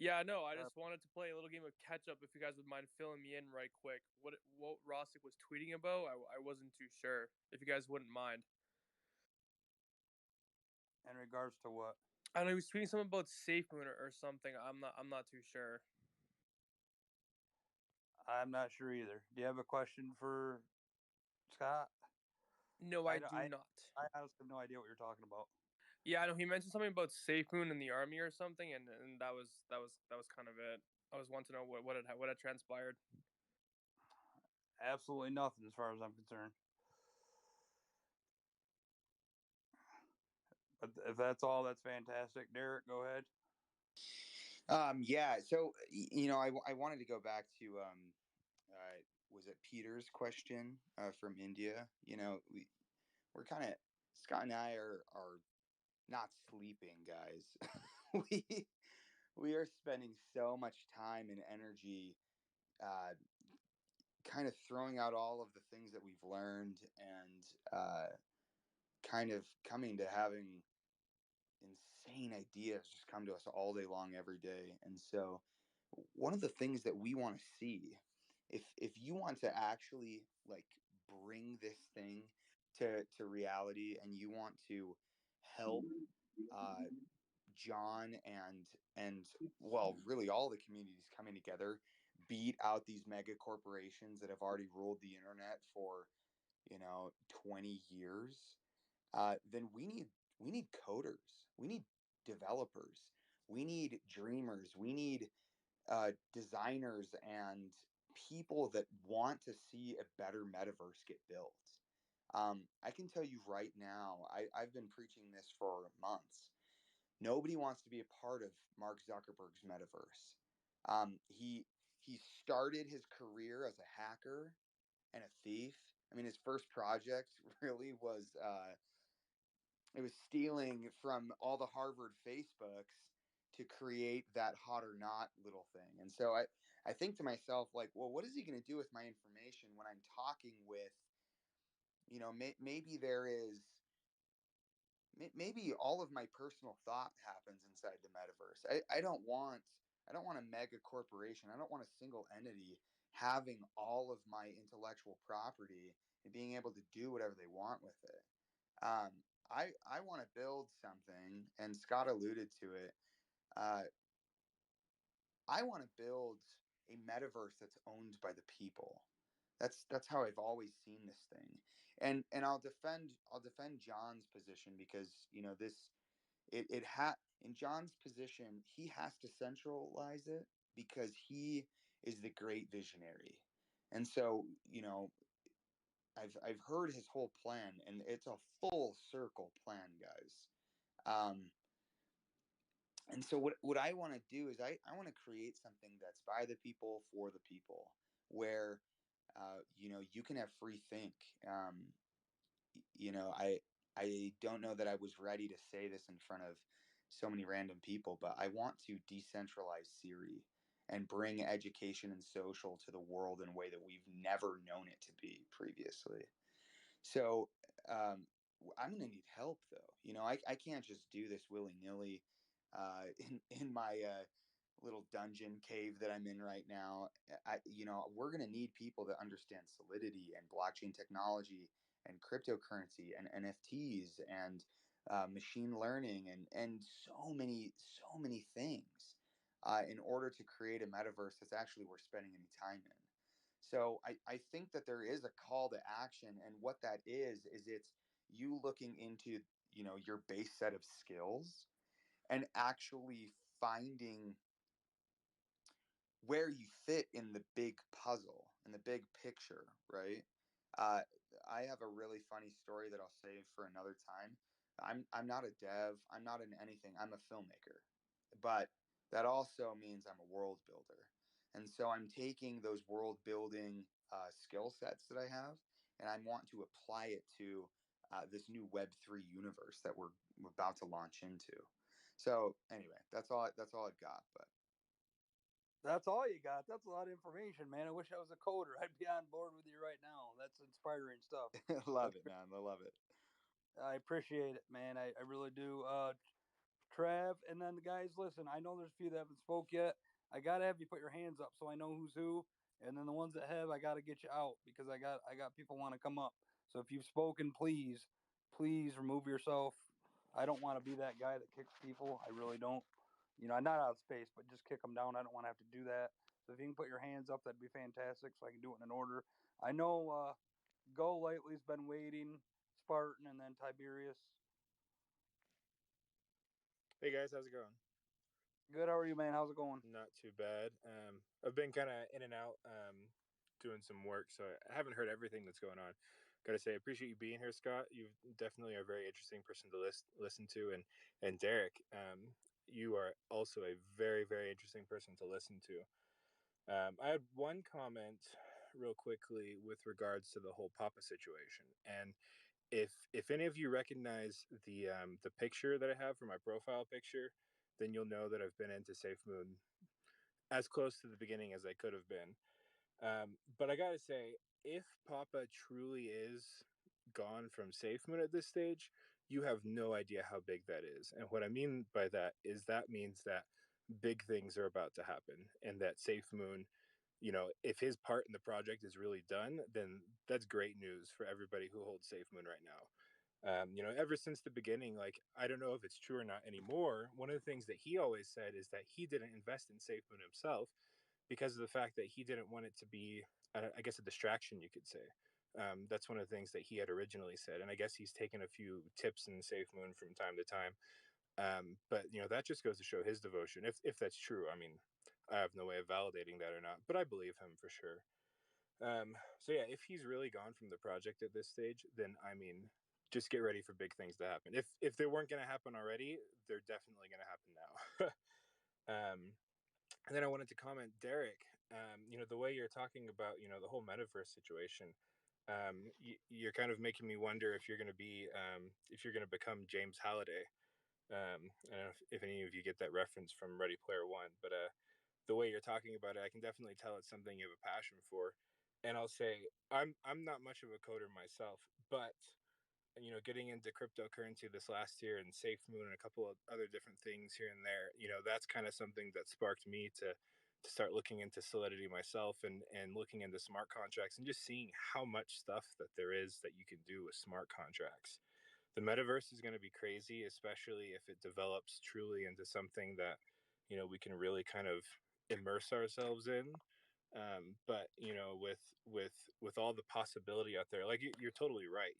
Yeah, no, I just wanted to play a little game of catch up. If you guys would mind filling me in right quick, what Rosick was tweeting about, I wasn't too sure. If you guys wouldn't mind. In regards to what? I don't know, he was tweeting something about SafeMoon or something. I'm not too sure. I'm not sure either. Do you have a question for Scott? No, I do not. I honestly have no idea what you're talking about. Yeah, I know he mentioned something about SafeMoon in the army or something, and that was kind of it. I was wanting to know what had transpired. Absolutely nothing, as far as I'm concerned. But if that's all, that's fantastic. Derek, go ahead. Yeah. So I wanted to go back to was it Peter's question from India? We're kind of, Scott and I are not sleeping, guys. we we are spending so much time and energy kind of throwing out all of the things that we've learned, and kind of coming to having insane ideas just come to us all day long, every day. And so one of the things that we want to see, if you want to actually like bring this thing to reality, and you want to help uh, John and well, really all the communities coming together beat out these mega corporations that have already ruled the internet for 20 years, then we need coders, we need developers, we need dreamers, we need designers and people that want to see a better metaverse get built. I can tell you right now, I've been preaching this for months. Nobody wants to be a part of Mark Zuckerberg's metaverse. He started his career as a hacker and a thief. I mean, his first project really was it was stealing from all the Harvard Facebooks to create that hot or not little thing. And so I think to myself, like, well, what is he going to do with my information when I'm talking with, maybe there is, maybe all of my personal thought happens inside the metaverse. I don't want a mega corporation. I don't want a single entity having all of my intellectual property and being able to do whatever they want with it. Um, I want to build something, and Scott alluded to it. Uh, I want to build a metaverse that's owned by the people. That's how I've always seen this thing, and I'll defend John's position, because this it had in John's position, he has to centralize it because he is the great visionary, and so I've heard his whole plan, and it's a full circle plan, guys. Um, and so what I want to do is I want to create something that's by the people for the people, where you can have free think. I don't know that I was ready to say this in front of so many random people, but I want to decentralize Siri and bring education and social to the world in a way that we've never known it to be previously. So I'm going to need help, though. I can't just do this willy nilly in my little dungeon cave that I'm in right now. We're going to need people that understand Solidity and blockchain technology and cryptocurrency and NFTs and machine learning and so many things in order to create a metaverse that's actually worth spending any time in. So I think that there is a call to action, and what that is it's you looking into your base set of skills and actually finding where you fit in the big puzzle, in the big picture, right? Uh, I have a really funny story that I'll save for another time. I'm not a dev. I'm not in anything. I'm a filmmaker, but that also means I'm a world builder, and so I'm taking those world building skill sets that I have, and I want to apply it to this new Web3 universe that we're about to launch into. So anyway, that's all I got. But That's all you got. That's a lot of information, man. I wish I was a coder. I'd be on board with you right now. That's inspiring stuff. love That's it, man. I love it. I appreciate it, man. I really do. Trav, and then the guys, listen, I know there's a few that haven't spoke yet. I gotta have you put your hands up so I know who's who, and then the ones that have, I gotta get you out because I got people want to come up. So if you've spoken, please remove yourself. I don't want to be that guy that kicks people. I really don't. I'm not out of space, but just kick them down. I don't want to have to do that. So if you can put your hands up, that'd be fantastic, so I can do it in an order. I know Go Lightly's been waiting, Spartan, and then Tiberius. Hey guys, how's it going? Good. How are you, man? How's it going? Not too bad. I've been kind of in and out doing some work, so I haven't heard everything that's going on. Got to say, I appreciate you being here, Scott. You definitely are a very interesting person to listen to, and Derek, you are also a very very interesting person to listen to. I had one comment real quickly with regards to the whole Papa situation, and if any of you recognize the picture that I have for my profile picture, then you'll know that I've been into SafeMoon as close to the beginning as I could have been. But I gotta say, if Papa truly is gone from SafeMoon at this stage, you have no idea how big that is. And what I mean by that is that means that big things are about to happen, and that SafeMoon if his part in the project is really done, then that's great news for everybody who holds SafeMoon right now. Ever since the beginning, like, I don't know if it's true or not anymore. One of the things that he always said is that he didn't invest in SafeMoon himself because of the fact that he didn't want it to be, I guess, a distraction, you could say. That's one of the things that he had originally said, and I guess he's taken a few tips in SafeMoon from time to time. But that just goes to show his devotion, if that's true. I mean, I have no way of validating that or not, but I believe him for sure. So yeah, if he's really gone from the project at this stage, then I mean, just get ready for big things to happen. If they weren't going to happen already, they're definitely going to happen now. um, and then I wanted to comment, Derek. The way you're talking about the whole metaverse situation, you're kind of making me wonder if you're going to be if you're going to become James Halliday. I don't know if any of you get that reference from Ready Player One, but the way you're talking about it, I can definitely tell it's something you have a passion for. And I'll say I'm not much of a coder myself, but getting into cryptocurrency this last year and SafeMoon and a couple of other different things here and there, that's kind of something that sparked me to start looking into Solidity myself and looking into smart contracts and just seeing how much stuff that there is that you can do with smart contracts. The metaverse is going to be crazy, especially if it develops truly into something that we can really kind of immerse ourselves in. But with all the possibility out there, like you're totally right.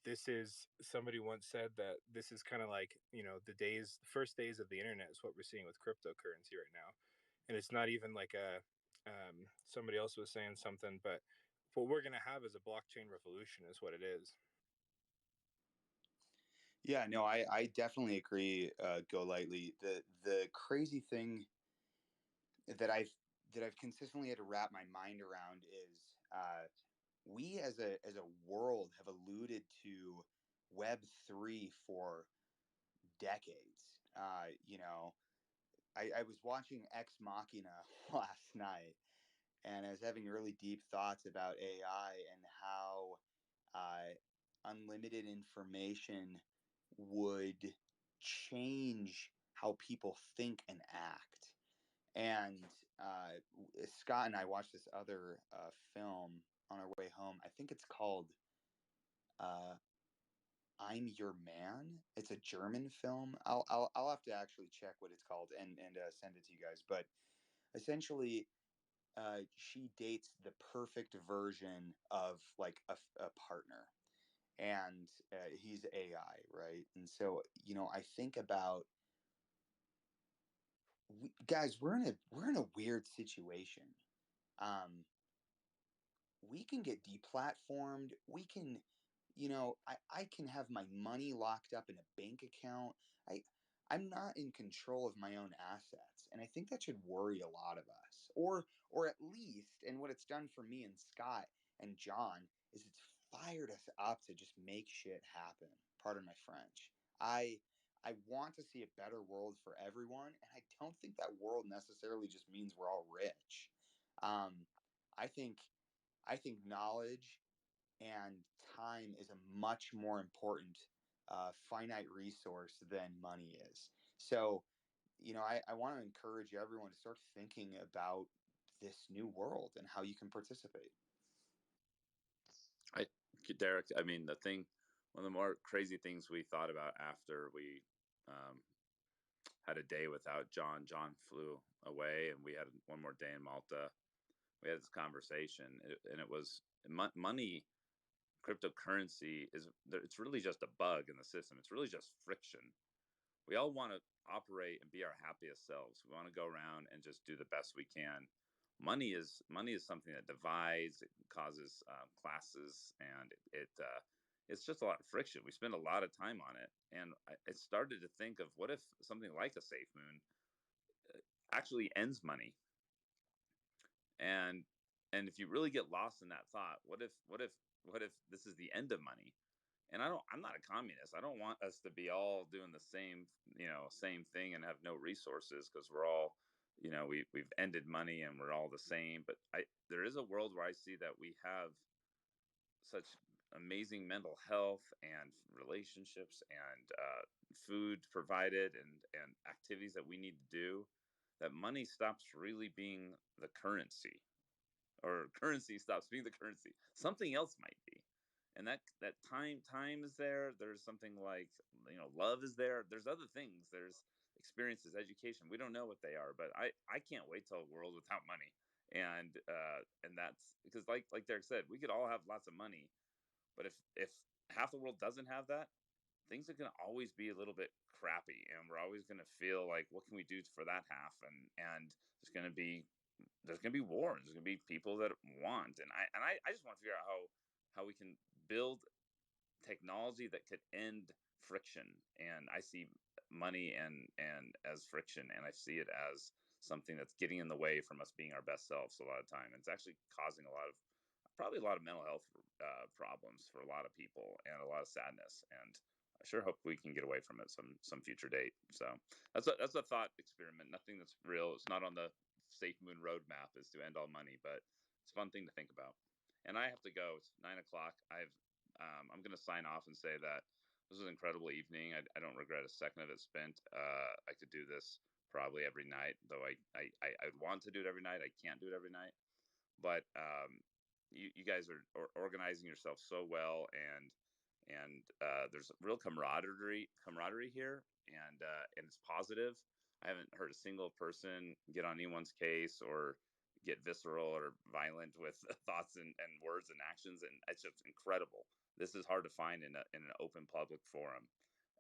This is, somebody once said that this is kind of like the first days of the internet is what we're seeing with cryptocurrency right now, and it's not even like a somebody else was saying something, but what we're going to have is a blockchain revolution is what it is. Yeah, no, I definitely agree. Go lightly. The crazy thing that I've consistently had to wrap my mind around is we as a world have alluded to Web3 for decades. I was watching Ex Machina last night, and I was having really deep thoughts about AI and how unlimited information would change how people think and act. And Scott and I watched this other film on our way home. I think it's called uh, "I'm Your Man." It's a German film. I'll have to actually check what it's called and send it to you guys. But essentially, she dates the perfect version of like a partner, and he's AI, right? And so I think about guys, we're in a weird situation. Um, we can get deplatformed. We can, I can have my money locked up in a bank account. I, I'm not in control of my own assets, and I think that should worry a lot of us, or at least, and what it's done for me and Scott and John is it's fired us up to just make shit happen. Pardon my French. I want to see a better world for everyone, and I don't think that world necessarily just means we're all rich. Um, I think knowledge and time is a much more important finite resource than money is. So, I want to encourage everyone to start thinking about this new world and how you can participate. I, Derek, I mean, one of the more crazy things we thought about after we um, had a day without John. John flew away, and we had one more day in Malta. We had this conversation, and it was money. Cryptocurrency it's really just a bug in the system. It's really just friction. We all want to operate and be our happiest selves. We want to go around and just do the best we can. Money is something that divides. It causes classes, and it's just a lot of friction. We spend a lot of time on it, and I started to think of what if something like a SafeMoon actually ends money, and if you really get lost in that thought, what if this is the end of money? And I'm not a communist. I don't want us to be all doing the same thing and have no resources because we're all, we've ended money and we're all the same. But there is a world where I see that we have such amazing mental health and relationships and food provided and activities that we need to do that money stops really being the currency, or currency stops being the currency. Something else might be. And that time is there. There's something like, love is there. There's other things. There's experiences, education. We don't know what they are, but I can't wait till a world without money. And that's because, like Derek said, we could all have lots of money, but if half the world doesn't have that, things are going to always be a little bit crappy, and we're always going to feel like, what can we do for that half? And there's going to be wars. There's going to be people that want, and I just want to figure out how we can build technology that could end friction. And I see money and as friction, and I see it as something that's getting in the way from us being our best selves a lot of time. It's actually causing probably a lot of mental health problems for a lot of people, and a lot of sadness. And I sure hope we can get away from it some future date. So that's a thought experiment. Nothing that's real. It's not on the SafeMoon roadmap is to end all money, but it's a fun thing to think about. And I have to go. It's 9 o'clock. I'm going to sign off and say that this was an incredible evening. I don't regret a second of it spent. I could do this probably every night, though I would want to do it every night. I can't do it every night, but you guys are organizing yourself so well, and there's real camaraderie here, and it's positive. I haven't heard a single person get on anyone's case or get visceral or violent with thoughts and words and actions, and it's just incredible. This is hard to find in an open public forum,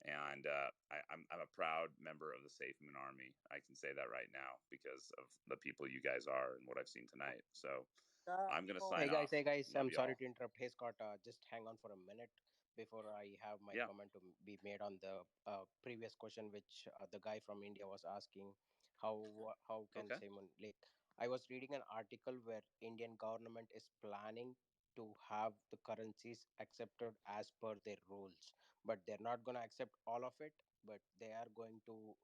and I'm a proud member of the SafeMoon Army. I can say that right now because of the people you guys are and what I've seen tonight. So I'm gonna So, sign off. Hey guys, Love I'm sorry y'all. to interrupt. Hey Scott, just hang on for a minute before I have my Yeah. comment to be made on the previous question, which the guy from India was asking, how can Okay. someone like? I was reading an article where Indian government is planning to have the currencies accepted as per their rules, but they're not going to accept all of it, but they are going to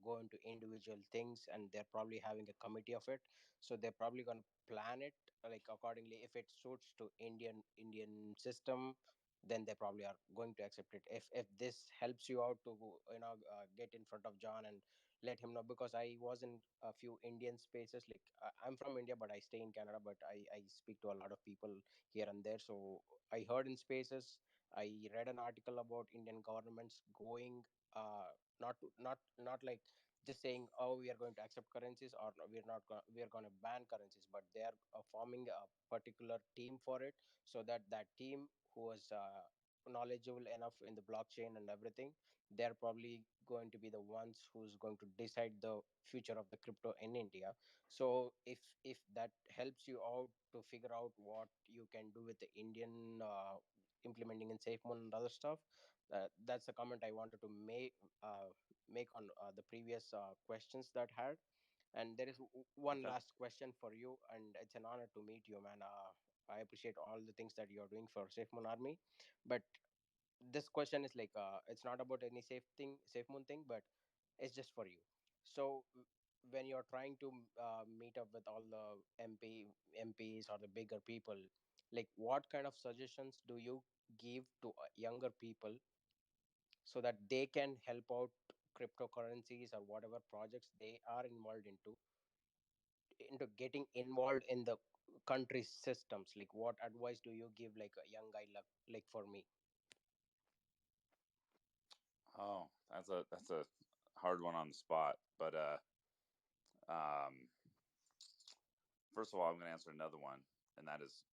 go into individual things, and they're probably having a committee of it, so they're probably going to plan it like accordingly. If it suits to Indian system, then they probably are going to accept it. If this helps you out to get in front of John and let him know, because I was in a few Indian spaces, like I'm from India but I stay in Canada, but I speak to a lot of people here and there. So I heard in spaces, I read an article about Indian governments going not like just saying, oh, we are going to accept currencies, or no, we're not we are going to ban currencies, but they are forming a particular team for it, so that that team who was knowledgeable enough in the blockchain and everything, they're probably going to be the ones who's going to decide the future of the crypto in India. So if that helps you out to figure out what you can do with the Indian implementing in SafeMoon and other stuff, that's a comment I wanted to make on the previous questions that had. And there is one Okay. last question for you, and it's an honor to meet you, man. I appreciate all the things that you're doing for SafeMoon Army, but this question is like, it's not about any SafeMoon thing, but it's just for you. So when you're trying to meet up with all the MPs or the bigger people, like what kind of suggestions do you give to younger people so that they can help out cryptocurrencies or whatever projects they are involved into getting involved in the country's systems? Like what advice do you give like a young guy like for me? Oh, that's a hard one on the spot. But um, first of all, I'm going to answer another one, and that is,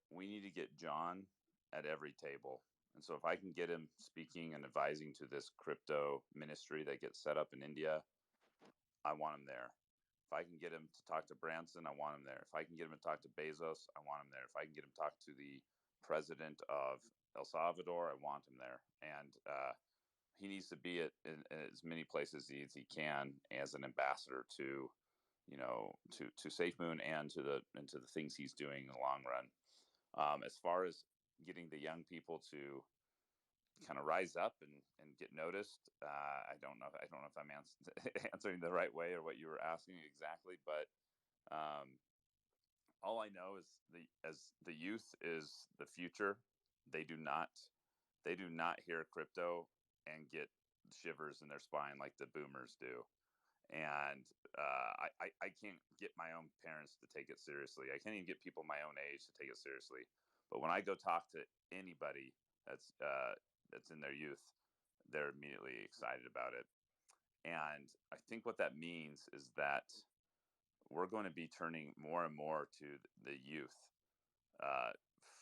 we need to get John at every table. And so if I can get him speaking and advising to this crypto ministry that gets set up in India, I want him there. If I can get him to talk to Branson, I want him there. If I can get him to talk to Bezos, I want him there. If I can get him to talk to the president of El Salvador, I want him there. And he needs to be in as many places as he can as an ambassador to, to SafeMoon and to the things he's doing in the long run. As far as getting the young people to kind of rise up and get noticed, I don't know if I'm answering the right way or what you were asking exactly, but um, all I know is the youth is the future. They do not they do not hear crypto and get shivers in their spine like the boomers do. And I can't get my own parents to take it seriously. I can't even get people my own age to take it seriously. But when I go talk to anybody that's in their youth, they're immediately excited about it. And I think what that means is that we're going to be turning more and more to the youth uh,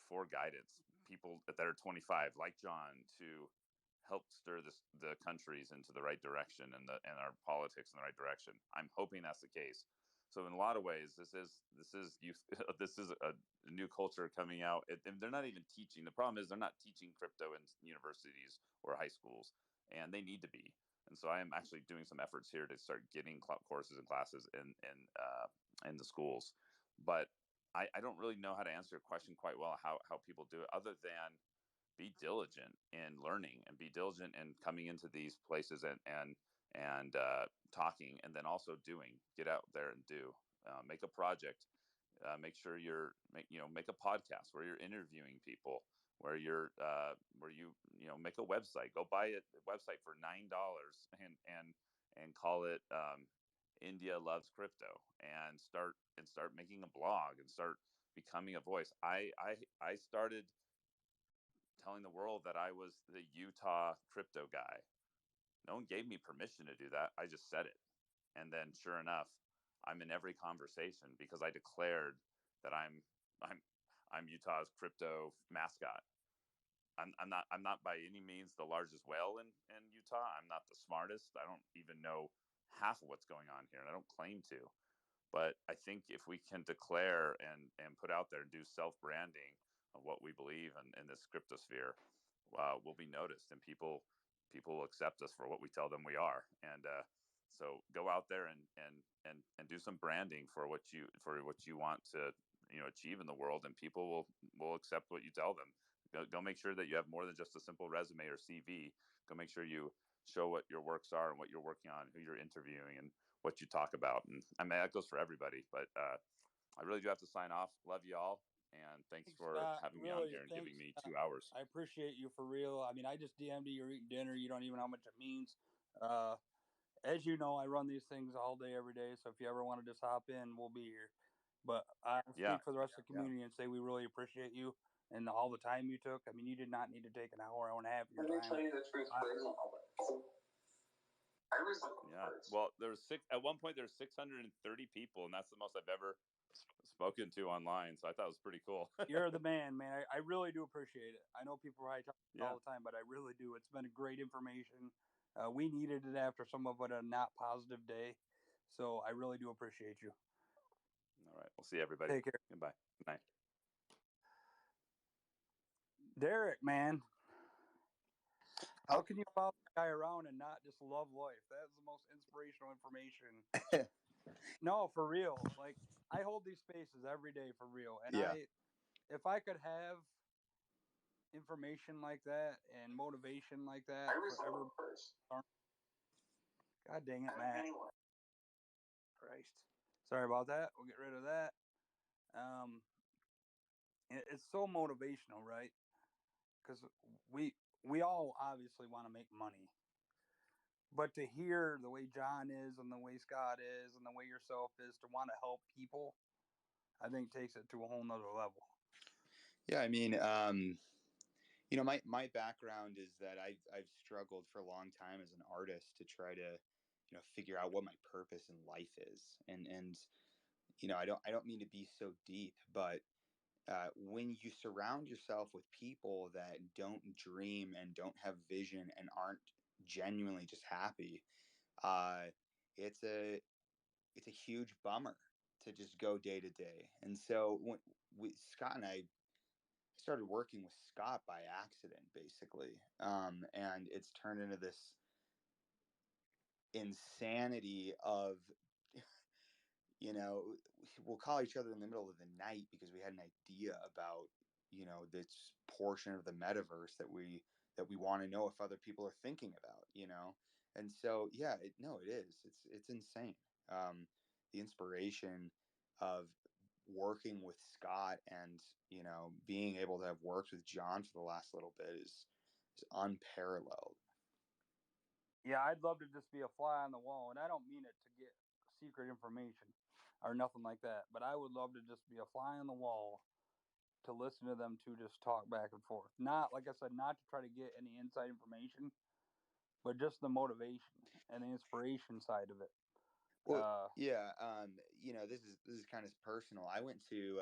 for guidance. People that are 25, like John, to help stir the countries into the right direction and our politics in the right direction. I'm hoping that's the case. So in a lot of ways, this is youth. This is a new culture coming out, and they're not even teaching. The problem is they're not teaching crypto in universities or high schools, and they need to be. And so I am actually doing some efforts here to start getting courses and classes in the schools. But I don't really know how to answer your question quite well, how people do it, other than be diligent in learning and be diligent in coming into these places and talking, and then also doing. Get out there and do. Make a project. Make sure make a podcast where you're interviewing people, where where you make a website. Go buy a website for $9 and call it India Loves Crypto, and start making a blog and start becoming a voice. I started telling the world that I was the Utah crypto guy. No one gave me permission to do that. I just said it. And then sure enough, I'm in every conversation because I declared that I'm Utah's crypto mascot. I'm not by any means the largest whale in Utah. I'm not the smartest. I don't even know half of what's going on here, and I don't claim to. But I think if we can declare and put out there and do self branding of what we believe in this cryptosphere, we'll be noticed, and people will accept us for what we tell them we are. And so go out there and do some branding for what you want to achieve in the world, and people will accept what you tell them. Go make sure that you have more than just a simple resume or CV. Go make sure you show what your works are and what you're working on, who you're interviewing, and what you talk about. And I mean, that goes for everybody, but I really do have to sign off. Love you all. And thanks for Scott. having me on Really, here and thanks. giving me 2 hours. I appreciate you for real. I mean, I just DM'd you. You're eating dinner. You don't even know how much it means. Uh, as you know, I run these things all day, every day. So if you ever want to just hop in, we'll be here. But I Yeah. speak for the rest of the community and say we really appreciate you and all the time you took. I mean, you did not need to take an hour and a half of your time. Let me tell you the truth, Yeah. Well, at one point there were 630 people, and that's the most I've ever spoken to online. So I thought it was pretty cool. You're the man, man. I really do appreciate it. I know people probably talk Yeah. all the time, but I really do. It's been great information. We needed it after some of a not positive day. So I really do appreciate you. All right. We'll see everybody. Take care. Goodbye. Good night. Derek, man. How can you follow the guy around and not just love life? That's the most inspirational information. No, for real. Like, I hold these spaces every day for real. And Yeah. if I could have information like that and motivation like that for everybody. God dang it, Matt. Christ. Sorry about that. We'll get rid of that. It's so motivational, right? Because we all obviously want to make money, but to hear the way John is and the way Scott is and the way yourself is to want to help people, I think takes it to a whole nother level. Yeah, I mean, my background is that I've struggled for a long time as an artist to try to, figure out what my purpose in life is. And I don't mean to be so deep, but when you surround yourself with people that don't dream and don't have vision and aren't genuinely just happy, it's a huge bummer to just go day to day. And so when Scott and I started working with Scott by accident, basically, and it's turned into this insanity of you know, we'll call each other in the middle of the night because we had an idea about, this portion of the metaverse that we want to know if other people are thinking about. And so, yeah, it is. It's insane. The inspiration of working with Scott and, being able to have worked with John for the last little bit is unparalleled. Yeah, I'd love to just be a fly on the wall, and I don't mean it to get secret information or nothing like that, but I would love to just be a fly on the wall to listen to them two just talk back and forth. Not like I said, not to try to get any inside information, but just the motivation and the inspiration side of it. Well, yeah, this is kind of personal. I went to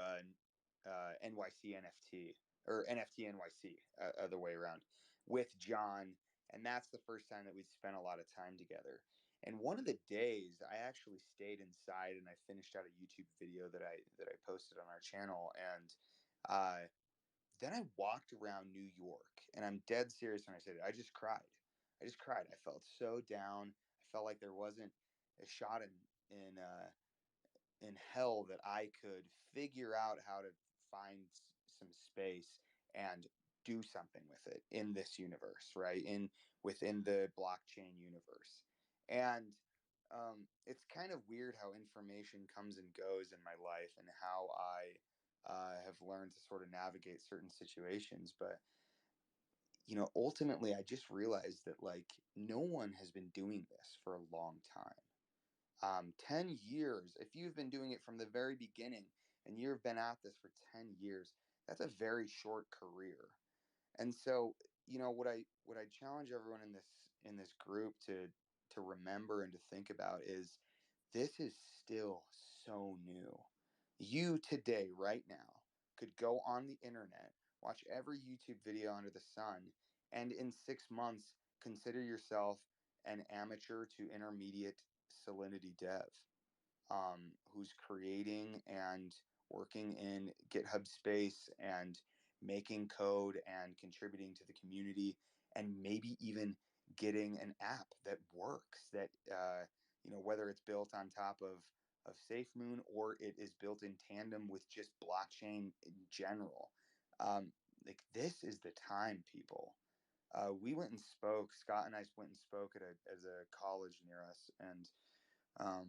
NYC NFT or NFT NYC, other way around, with John, and that's the first time that we'd spent a lot of time together. And one of the days, I actually stayed inside and I finished out a YouTube video that I posted on our channel, and uh, then I walked around New York, and I'm dead serious when I say it. I just cried. I just cried. I felt so down. I felt like there wasn't a shot in hell that I could figure out how to find some space and do something with it in this universe, right? In within the blockchain universe. And it's kind of weird how information comes and goes in my life and how I have learned to sort of navigate certain situations. But ultimately, I just realized that like no one has been doing this for a long time. 10 years, if you've been doing it from the very beginning and you've been at this for 10 years, that's a very short career. And so, what I challenge everyone in this group to remember and to think about is this is still so new. You today, right now, could go on the internet, watch every YouTube video under the sun, and in 6 months consider yourself an amateur to intermediate Salinity dev, who's creating and working in GitHub space and making code and contributing to the community, and maybe even getting an app that works, that whether it's built on top of SafeMoon or it is built in tandem with just blockchain in general. Like this is the time, people. We went and spoke. Scott and I went and spoke as a college near us, and um,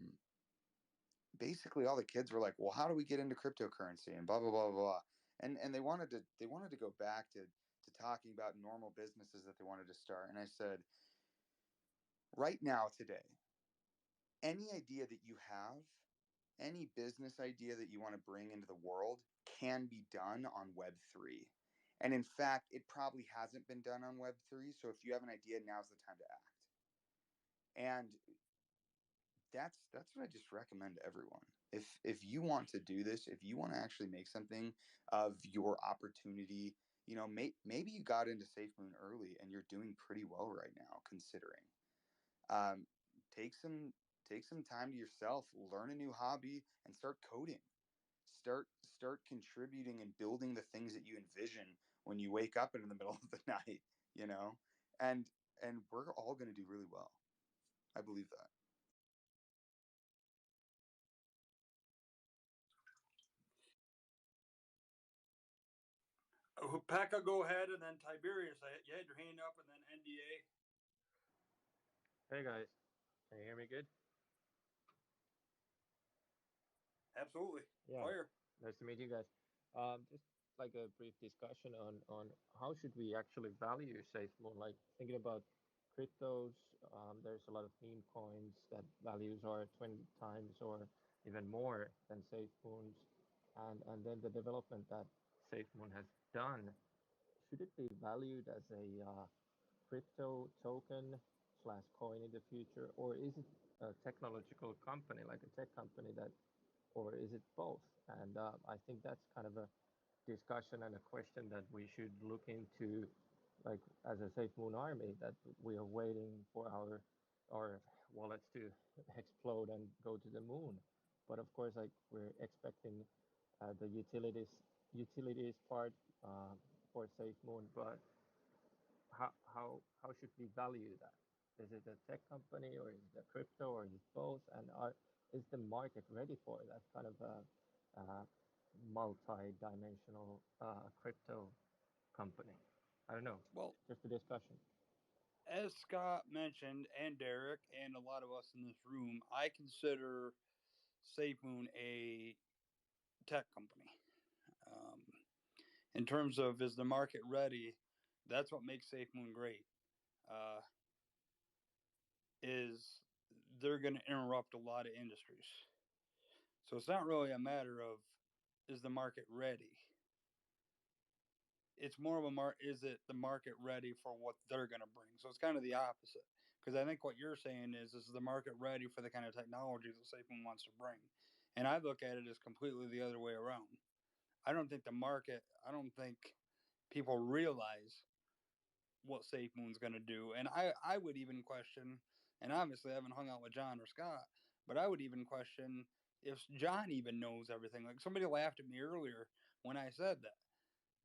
basically all the kids were like, "Well, how do we get into cryptocurrency?" and blah blah blah blah. And they wanted to go back to talking about normal businesses that they wanted to start. And I said, right now, today, any idea that you have, any business idea that you want to bring into the world can be done on Web3. And in fact, it probably hasn't been done on Web3. So if you have an idea, now's the time to act. And that's what I just recommend to everyone. If you want to do this, if you want to actually make something of your opportunity, maybe you got into SafeMoon early and you're doing pretty well right now, considering. Um, take some take some time to yourself, learn a new hobby, and start coding. Start contributing and building the things that you envision when you wake up in the middle of the night. You know, and we're all going to do really well. I believe that. Pekka, go ahead, and then Tiberius. You had your hand up, and then NDA. Hey guys, can you hear me good? Absolutely. Yeah, Fire. nice to meet you guys. Just like a brief discussion on how should we actually value SafeMoon? Like thinking about cryptos, there's a lot of meme coins that values are 20 times or even more than SafeMoon's, and then the development that SafeMoon has done, should it be valued as a crypto token slash coin in the future, or is it a technological company, like a tech company that, or is it both? And I think that's kind of a discussion and a question that we should look into, like as a Safe Moon Army, that we are waiting for our wallets to explode and go to the moon. But of course, like we're expecting the utilities part for Safe Moon, but how should we value that? Is it a tech company or is it a crypto or is it both? And is the market ready for that kind of a, multi-dimensional crypto company? I don't know. Well, Just a discussion. as Scott mentioned, and Derek, and a lot of us in this room, I consider SafeMoon a tech company. Um, in terms of is the market ready, that's what makes SafeMoon great. Uh, is they're going to interrupt a lot of industries. So it's not really a matter of is the market ready. It's more of is it the market ready for what they're going to bring? So it's kind of the opposite. Because I think what you're saying is the market ready for the kind of technology that SafeMoon wants to bring? And I look at it as completely the other way around. I don't think people realize what SafeMoon's going to do. And I would even question, and obviously I haven't hung out with John or Scott, but I would even question if John even knows everything. Like somebody laughed at me earlier when I said that,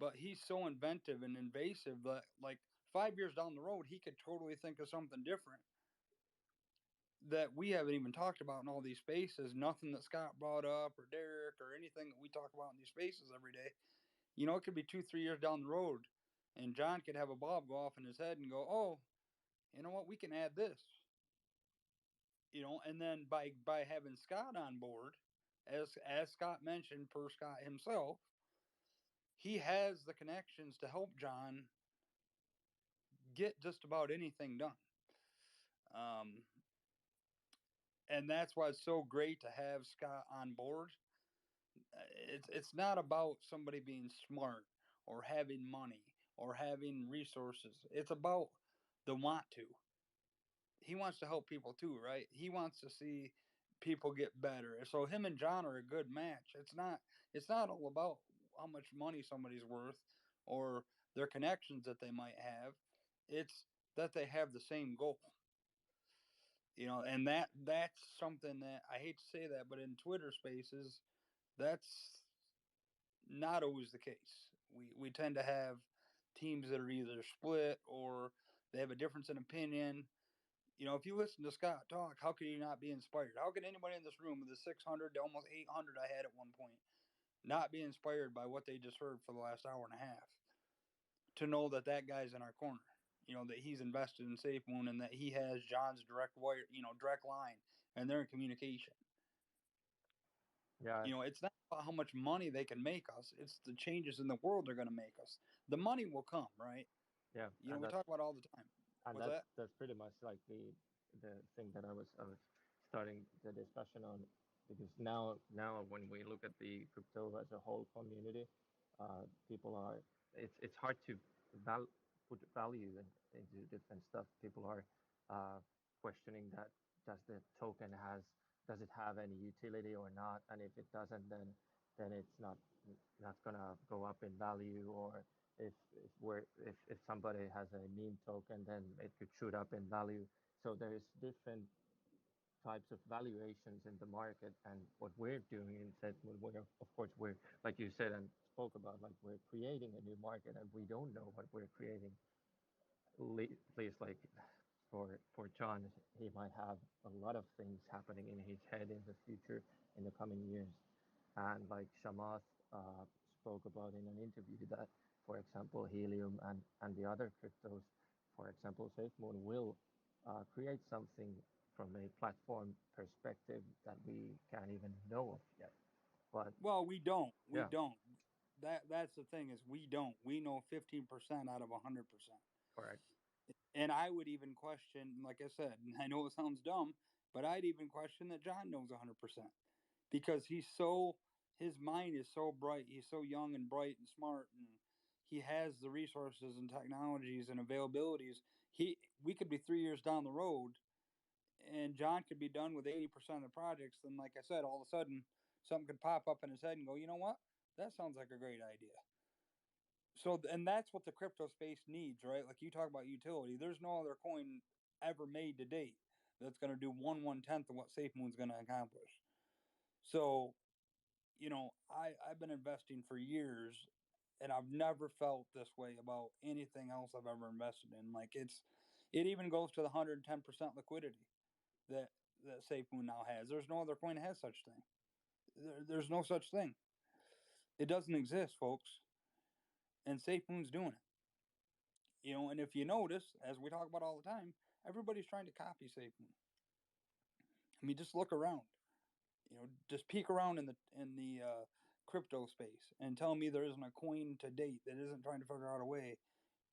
but he's so inventive and invasive that like 5 years down the road, he could totally think of something different that we haven't even talked about in all these spaces. Nothing that Scott brought up or Derek or anything that we talk about in these spaces every day. You know, it could be 2, 3 years down the road, and John could have a bulb go off in his head and go, "Oh, you know what? We can add this." You know, and then by having Scott on board, as Scott mentioned, per Scott himself, he has the connections to help John get just about anything done. Um, and that's why it's so great to have Scott on board. It's not about somebody being smart or having money or having resources. It's about the want to. He wants to help people too, right? He wants to see people get better. So him and John are a good match. It's not all about how much money somebody's worth or their connections that they might have. It's that they have the same goal. You know, and that's something that I hate to say that, but in Twitter spaces, that's not always the case. We tend to have teams that are either split or they have a difference in opinion. You know, if you listen to Scott talk, how could you not be inspired? How could anybody in this room with the 600 to almost 800 I had at one point not be inspired by what they just heard for the last hour and a half? To know that that guy's in our corner, you know, that he's invested in SafeMoon and that he has John's direct wire, you know, direct line, and they're in communication. Yeah, You know, it's not about how much money they can make us, it's the changes in the world they're going to make us. The money will come, right? yeah, You know, we talk about it all the time. and What's that? that's pretty much like the thing that I was starting the discussion on, because now when we look at the crypto as a whole community, people are, it's hard to put value into different stuff. People are questioning that, does it have any utility or not, and if it doesn't, then it's not gonna go up in value, or if somebody has a meme token, then it could shoot up in value. So there's different types of valuations in the market, and what we're doing instead, of course, we're, like you said and spoke about, like, we're creating a new market, and we don't know what we're creating. Please, like, for John, he might have a lot of things happening in his head in the future, in the coming years. And like Shamath spoke about in an interview, that, for example, Helium and the other cryptos, for example, SafeMoon will create something from a platform perspective that we can't even know of yet. But Well, we don't. We yeah, don't. That's the thing is we don't. We know 15% out of 100%. correct. And I would even question, like I said, and I know it sounds dumb, but I'd even question that John knows 100% because his mind is so bright. He's so young and bright and smart, and he has the resources and technologies and availabilities. We could be 3 years down the road, and John could be done with 80% of the projects. Then, like I said, all of a sudden something could pop up in his head and go, you know what? That sounds like a great idea. So, and that's what the crypto space needs, right? Like you talk about utility. There's no other coin ever made to date that's going to do 1/10 of what SafeMoon's going to accomplish. So, you know, I've been investing for years, and I've never felt this way about anything else I've ever invested in. Like it even goes to the 110% liquidity that SafeMoon now has. There's no other coin that has such thing. There's no such thing. It doesn't exist, folks, and SafeMoon's doing it. You know, and if you notice, as we talk about all the time, everybody's trying to copy SafeMoon. I mean, just look around. You know, just peek around in the crypto space and tell me there isn't a coin to date that isn't trying to figure out a way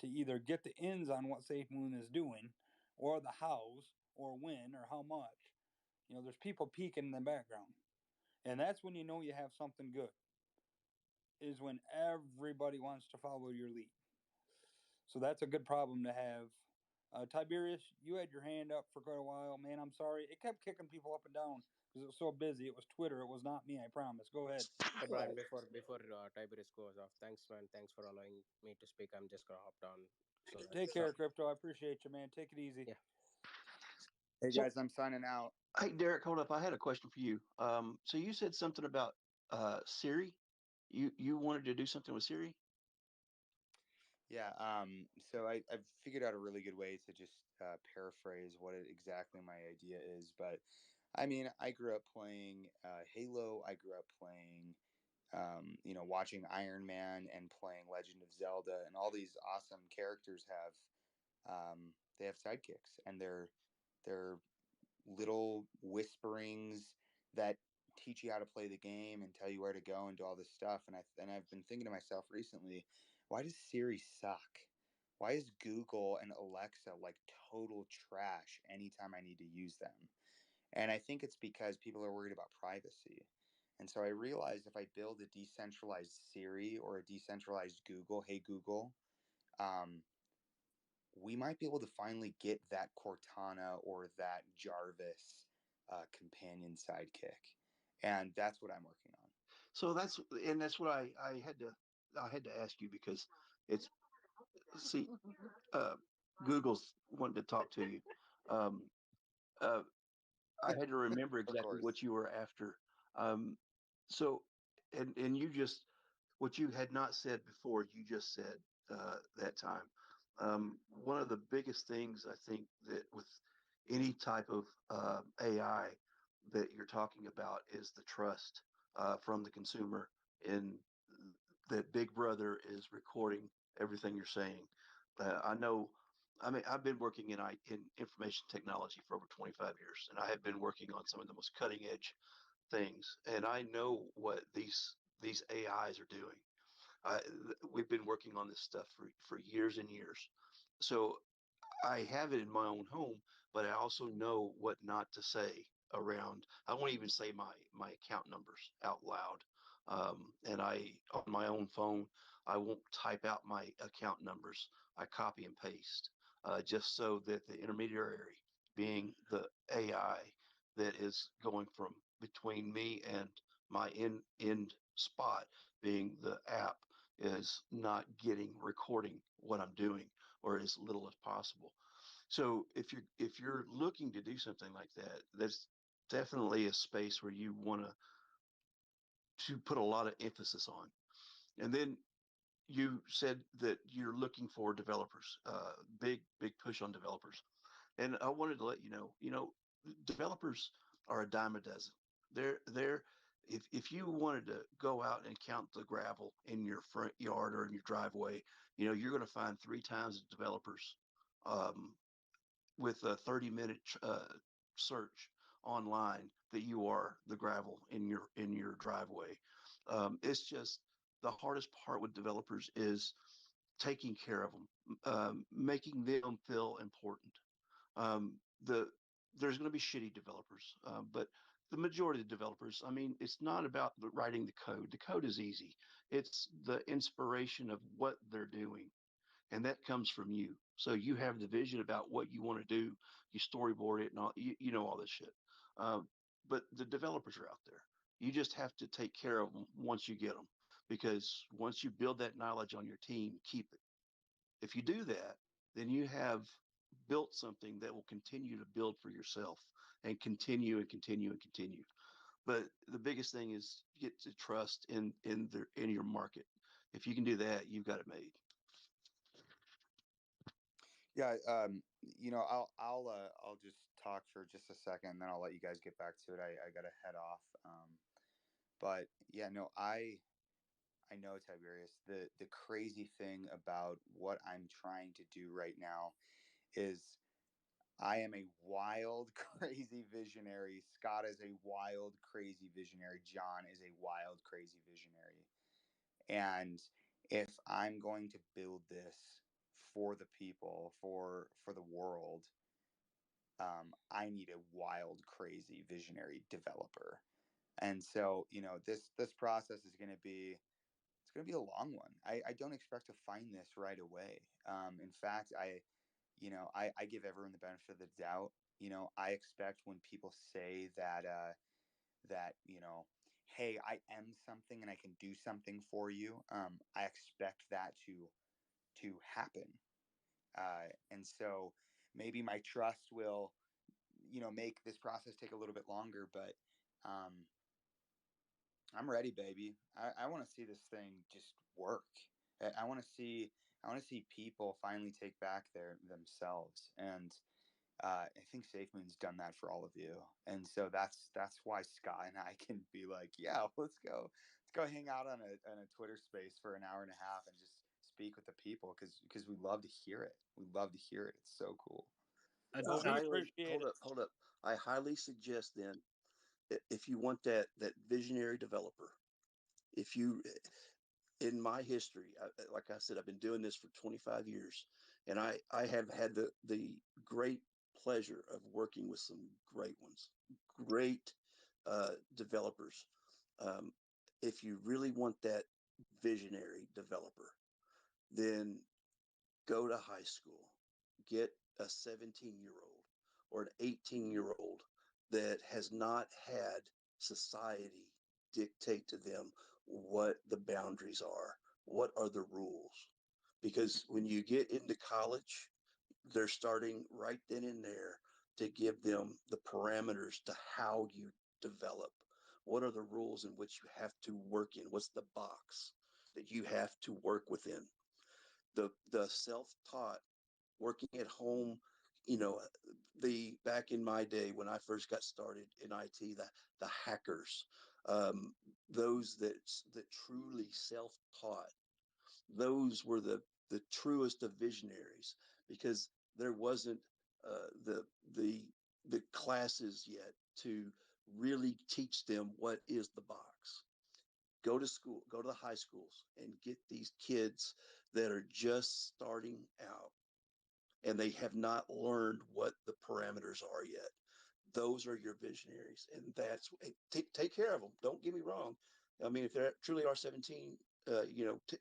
to either get the ins on what SafeMoon is doing, or the hows, or when or how much. There's people peeking in the background, and that's when you know you have something good. Is when everybody wants to follow your lead. So that's a good problem to have. Tiberius, you had your hand up for quite a while, man. I'm sorry, it kept kicking people up and down because it was so busy. It was Twitter. It was not me. I promise. Go ahead. Hey Brian, before Tiberius goes off, thanks man, thanks for allowing me to speak. I'm just gonna hop down. So Take care, Crypto. I appreciate you, man. Take it easy. Yeah. Hey So, guys, I'm signing out. hey Derek, hold up. I had a question for you. So you said something about Siri. You wanted to do something with Siri? Yeah. So I've figured out a really good way to just paraphrase what exactly my idea is. But I mean, I grew up playing Halo. I grew up playing, watching Iron Man and playing Legend of Zelda, and all these awesome characters they have sidekicks, and they're little whisperings that teach you how to play the game and tell you where to go and do all this stuff. And I've been thinking to myself recently, why does Siri suck? Why is Google and Alexa like total trash anytime I need to use them? And I think it's because people are worried about privacy. And so I realized if I build a decentralized Siri or a decentralized Google, hey Google, um, we might be able to finally get that Cortana or that Jarvis companion sidekick, and that's what I'm working on. So that's what I had to ask you because it's see uh, Google's wanting to talk to you. Um, uh, I had to remember Of exactly course. what you were after. Um, so and you just what you had not said before, you just said that time. One of the biggest things I think that with any type of AI that you're talking about is the trust from the consumer, and that Big Brother is recording everything you're saying. I know. I mean, I've been working in information technology for over 25 years, and I have been working on some of the most cutting edge things, and I know what these AIs are doing. We've been working on this stuff for years and years. So I have it in my own home, but I also know what not to say around. I won't even say my account numbers out loud. And I on my own phone, I won't type out my account numbers. I copy and paste just so that the intermediary, being the AI that is going from between me and my end spot, being the app, is not getting recording what I'm doing or as little as possible. So if you're looking to do something like that, that's definitely a space where you want to put a lot of emphasis on. And then you said that you're looking for developers, big push on developers. And I wanted to let you know, developers are a dime a dozen. They're if you wanted to go out and count the gravel in your front yard or in your driveway, you're going to find three times the developers um, with a 30-minute search online that you are the gravel in your driveway. It's just the hardest part with developers is taking care of them, making them feel important. Um, the There's going to be shitty developers, but the majority of the developers, I mean, it's not about writing the code. The code is easy. It's the inspiration of what they're doing, and that comes from you. So you have the vision about what you want to do. You storyboard it, and all you know all this shit. Um, but the developers are out there. You just have to take care of them once you get them, because once you build that knowledge on your team, keep it. If you do that, then you have built something that will continue to build for yourself and continue and continue and continue. But the biggest thing is get to trust in your market. If you can do that, you've got it made. Yeah. I'll just talk for just a second, and then I'll let you guys get back to it. I got to head off. But yeah, no, I know, Tiberius. The crazy thing about what I'm trying to do right now is I am a wild, crazy visionary. Scott is a wild, crazy visionary. John is a wild, crazy visionary. And if I'm going to build this for the people, for the world, I need a wild, crazy, visionary developer. And so, this process is going to be it's going to be a long one. I don't expect to find this right away. In fact, I give everyone the benefit of the doubt. I expect when people say that hey, I am something and I can do something for you. I expect that to happen. And so maybe my trust will make this process take a little bit longer, but um, I'm ready, baby. I want to see this thing just work. I want to see people finally take back themselves, and I think SafeMoon's done that for all of you, and so that's why Scott and I can be like, yeah, let's go hang out on a Twitter space for an hour and a half and just speak with the people because we love to hear it. We love to hear it. It's so cool. Well, we appreciate Hold it. up, hold up. I highly suggest then, if you want that visionary developer, if you in my history, like I said, I've been doing this for 25 years, and I have had the great pleasure of working with some great ones, great developers. Um, if you really want that visionary developer, then go to high school, get a 17-year-old or an 18-year-old that has not had society dictate to them what the boundaries are, what are the rules. Because when you get into college, they're starting right then and there to give them the parameters to how you develop. What are the rules in which you have to work in? What's the box that you have to work within? The self-taught working at home, you know, the back in my day when I first got started in IT, the hackers, um, those that truly self-taught, those were the truest of visionaries, because there wasn't the the classes yet to really teach them what is the box. Go to school, go to the high schools, and get these kids that are just starting out and they have not learned what the parameters are yet. Those are your visionaries, and take care of them. Don't get me wrong. I mean, if they truly are 17,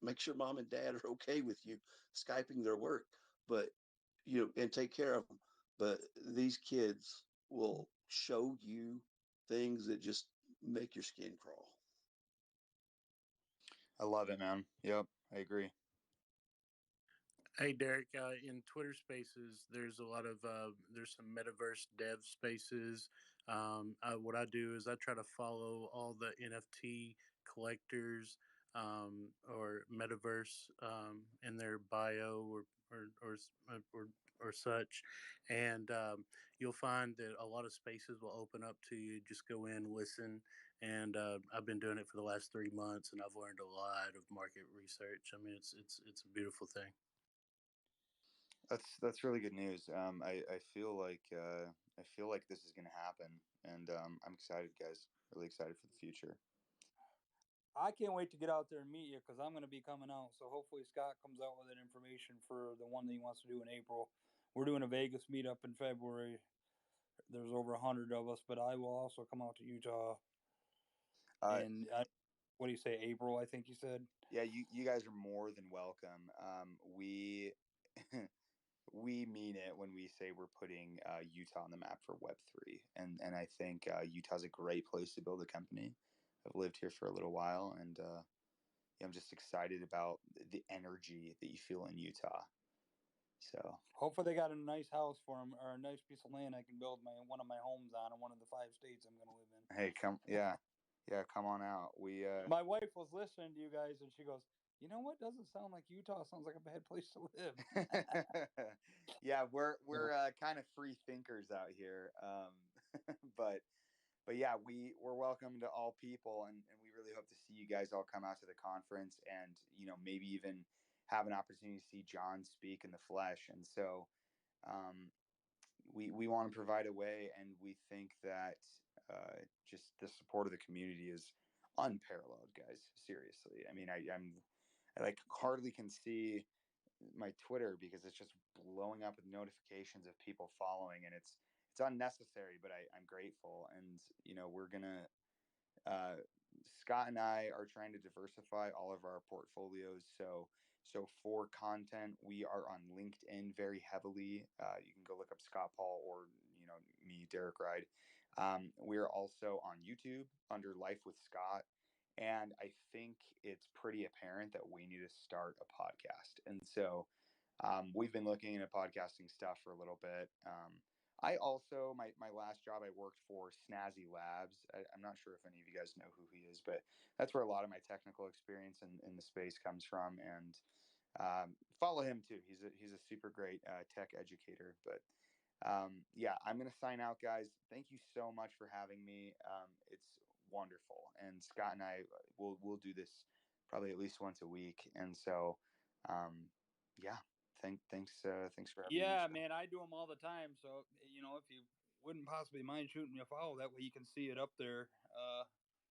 make sure mom and dad are okay with you skyping their work, but and take care of them. But these kids will show you things that just make your skin crawl. I love it, man. Yep, I agree. Hey Derek, in Twitter Spaces, there's a lot of there's some metaverse dev spaces. What I do is I try to follow all the NFT collectors or metaverse in their bio or or, or such, and you'll find that a lot of spaces will open up to you. Just go in, listen, and I've been doing it for the last 3 months, and I've learned a lot of market research. I mean, it's a beautiful thing. That's really good news. I feel like this is going to happen, and I'm excited, guys. Really excited for the future. I can't wait to get out there and meet you because I'm going to be coming out. So hopefully Scott comes out with that information for the one that he wants to do in April. We're doing a Vegas meetup in February. There's over 100 of us, but I will also come out to Utah. Uh, And what do you say, April? I think you said. yeah, you guys are more than welcome. We we mean it when we say we're putting Utah on the map for Web3, and I think Utah's a great place to build a company. I've lived here for a little while, and yeah, I'm just excited about the energy that you feel in Utah. So Hopefully they got a nice house for him or a nice piece of land I can build one of my homes on in one of the 5 states I'm going to live in. hey, yeah, come on out. We My wife was listening to you guys and she goes, "You know what? Doesn't sound like Utah. Sounds like a bad place to live." yeah, we're kind of free thinkers out here, but yeah, we're welcome to all people, and we really hope to see you guys all come out to the conference, and maybe even have an opportunity to see John speak in the flesh. And so we want to provide a way, and we think that just the support of the community is unparalleled, guys. Seriously, I mean, I like hardly can see my Twitter because it's just blowing up with notifications of people following, and it's unnecessary, but I'm grateful. And we're gonna Scott and I are trying to diversify all of our portfolios. So for content, we are on LinkedIn very heavily. You can go look up Scott Paul or me, Derek Ride. We're also on YouTube under Life with Scott. And I think it's pretty apparent that we need to start a podcast. And so we've been looking into podcasting stuff for a little bit. I also, my last job, I worked for Snazzy Labs. I'm not sure if any of you guys know who he is, but that's where a lot of my technical experience in the space comes from. And follow him too. He's a super great tech educator. But yeah, I'm gonna sign out, guys. Thank you so much for having me. It's wonderful, and Scott and I we'll do this probably at least once a week. And so, yeah, thanks for having me on the Yeah, show. man, I do them all the time. So if you wouldn't possibly mind shooting me a follow, that way you can see it up there.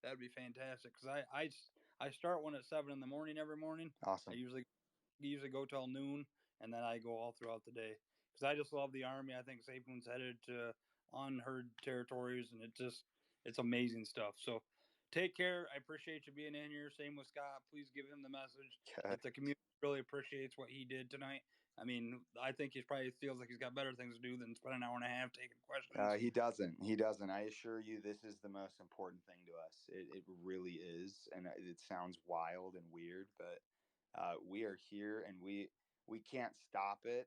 That'd be fantastic. Cause I start one at 7 in the morning every morning. I Awesome. usually go till noon, and then I go all throughout the day. Cause I just love the Army. I think SAFEMOON's headed to unheard territories, and it's amazing stuff. So take care. I appreciate you being in here. Same with Scott. Please give him the message that the community really appreciates what he did tonight. I mean, I think he probably feels like he's got better things to do than spend an hour and a half taking questions. He doesn't. He doesn't. I assure you, this is the most important thing to us. It really is, and it sounds wild and weird, but we are here, and we can't stop it.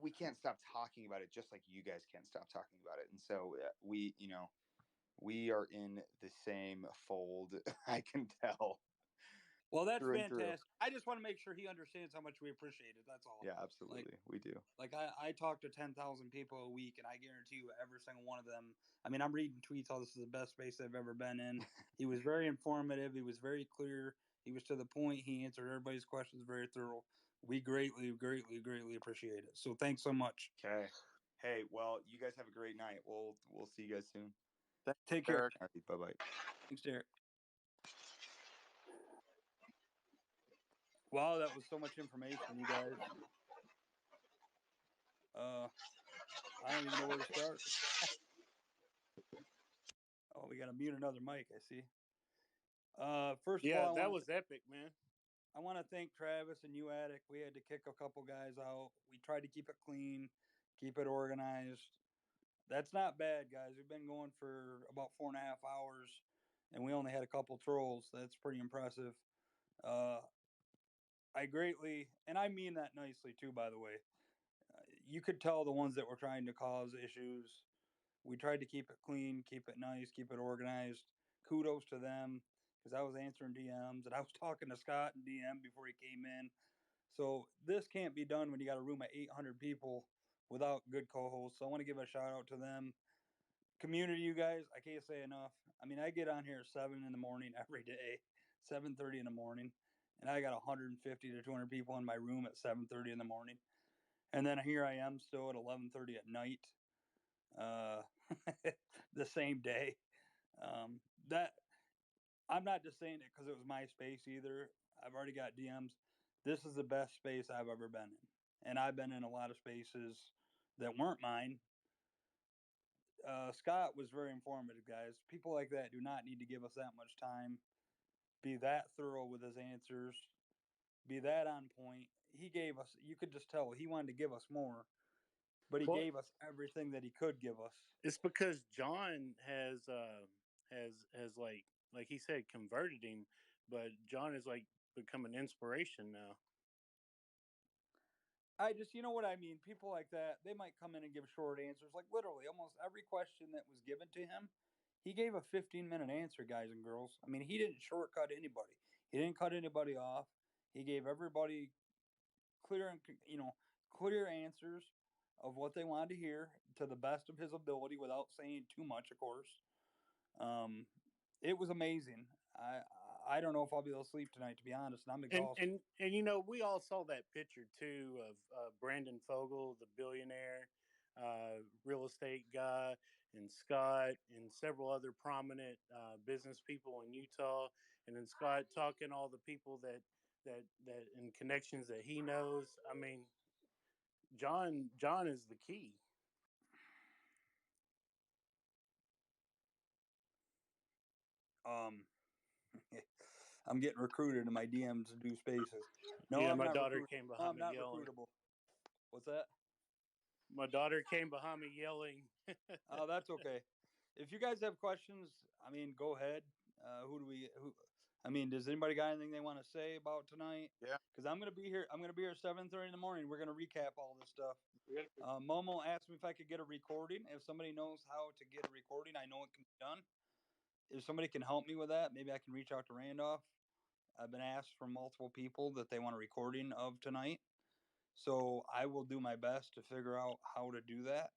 We can't stop talking about it, just like you guys can't stop talking about it. And so we are in the same fold. I can tell Well, that's through and through. fantastic. I just want to make sure he understands how much we appreciate it. That's all. Yeah, Like, absolutely, we do. I talk to 10,000 people a week, and I guarantee you every single one of them. I mean, I'm reading tweets. All this is the best space I've ever been in. He was very informative. He was very clear. He was to the point. He answered everybody's questions very thorough. We greatly, greatly, greatly appreciate it. So thanks so much. Okay. Hey, well, you guys have a great night. We'll see you guys soon. Take care. All right, bye bye. Thanks, Derek. Wow, that was so much information, you guys. I don't even know where to start. Oh, we got to mute another mic. I see. First of Yeah, all, that was epic, man. I want to thank Travis and you, Attic. We had to kick a couple guys out. We tried to keep it clean, keep it organized. That's not bad, guys. We've been going for about 4.5 hours, and we only had a couple trolls. That's pretty impressive. Uh, I greatly, and I mean that nicely too, by the way. You could tell the ones that were trying to cause issues. We tried to keep it clean, keep it nice, keep it organized. Kudos to them because I was answering DMs and I was talking to Scott in DM before he came in. So this can't be done when you got a room of 800 people without good co-hosts. So I want to give a shout out to them. Community, you guys, I can't say enough. I mean, I get on here at 7 in the morning every day, 7:30 in the morning, and I got 150 to 200 people in my room at 7:30 in the morning, and then here I am still at 11:30 at night, uh, the same day. That I'm not just saying it because it was my space either. I've already got DMs. This is the best space I've ever been in, and I've been in a lot of spaces that weren't mine. Scott was very informative, guys. People like that do not need to give us that much time. Be that thorough with his answers. Be that on point. He gave us. You could just tell he wanted to give us more, but he Well, gave us everything that he could give us. it's because John has like he said converted him, but John is like become an inspiration now. I just, you know what I mean? People like that, they might come in and give short answers. Like literally, almost every question that was given to him, he gave a 15-minute answer, guys and girls. I mean, he didn't shortcut anybody. He didn't cut anybody off. He gave everybody clear and clear answers of what they wanted to hear to the best of his ability without saying too much, of course. Um, it was amazing. I don't know if I'll be able to sleep tonight, to be honest. And I'm And exhausted. and and you know, we all saw that picture too of Brandon Fogel, the billionaire real estate guy, and Scott and several other prominent business people in Utah, and then Scott talking all the people that and connections that he knows. I mean, John is the key. Um, I'm getting recruited in my DMs to do spaces. No, Yeah, I'm my not daughter recruited. came No, behind I'm me not yelling. recruitable. What's that? My daughter came behind me yelling. Oh, that's okay. If you guys have questions, I mean, go ahead. Who? I mean, does anybody got anything they want to say about tonight? Yeah. Because I'm gonna be here. I'm gonna be here 7:30 in the morning. We're gonna recap all this stuff. Momo asked me if I could get a recording. If somebody knows how to get a recording, I know it can be done. If somebody can help me with that, maybe I can reach out to Randolph. I've been asked from multiple people that they want a recording of tonight. So I will do my best to figure out how to do that,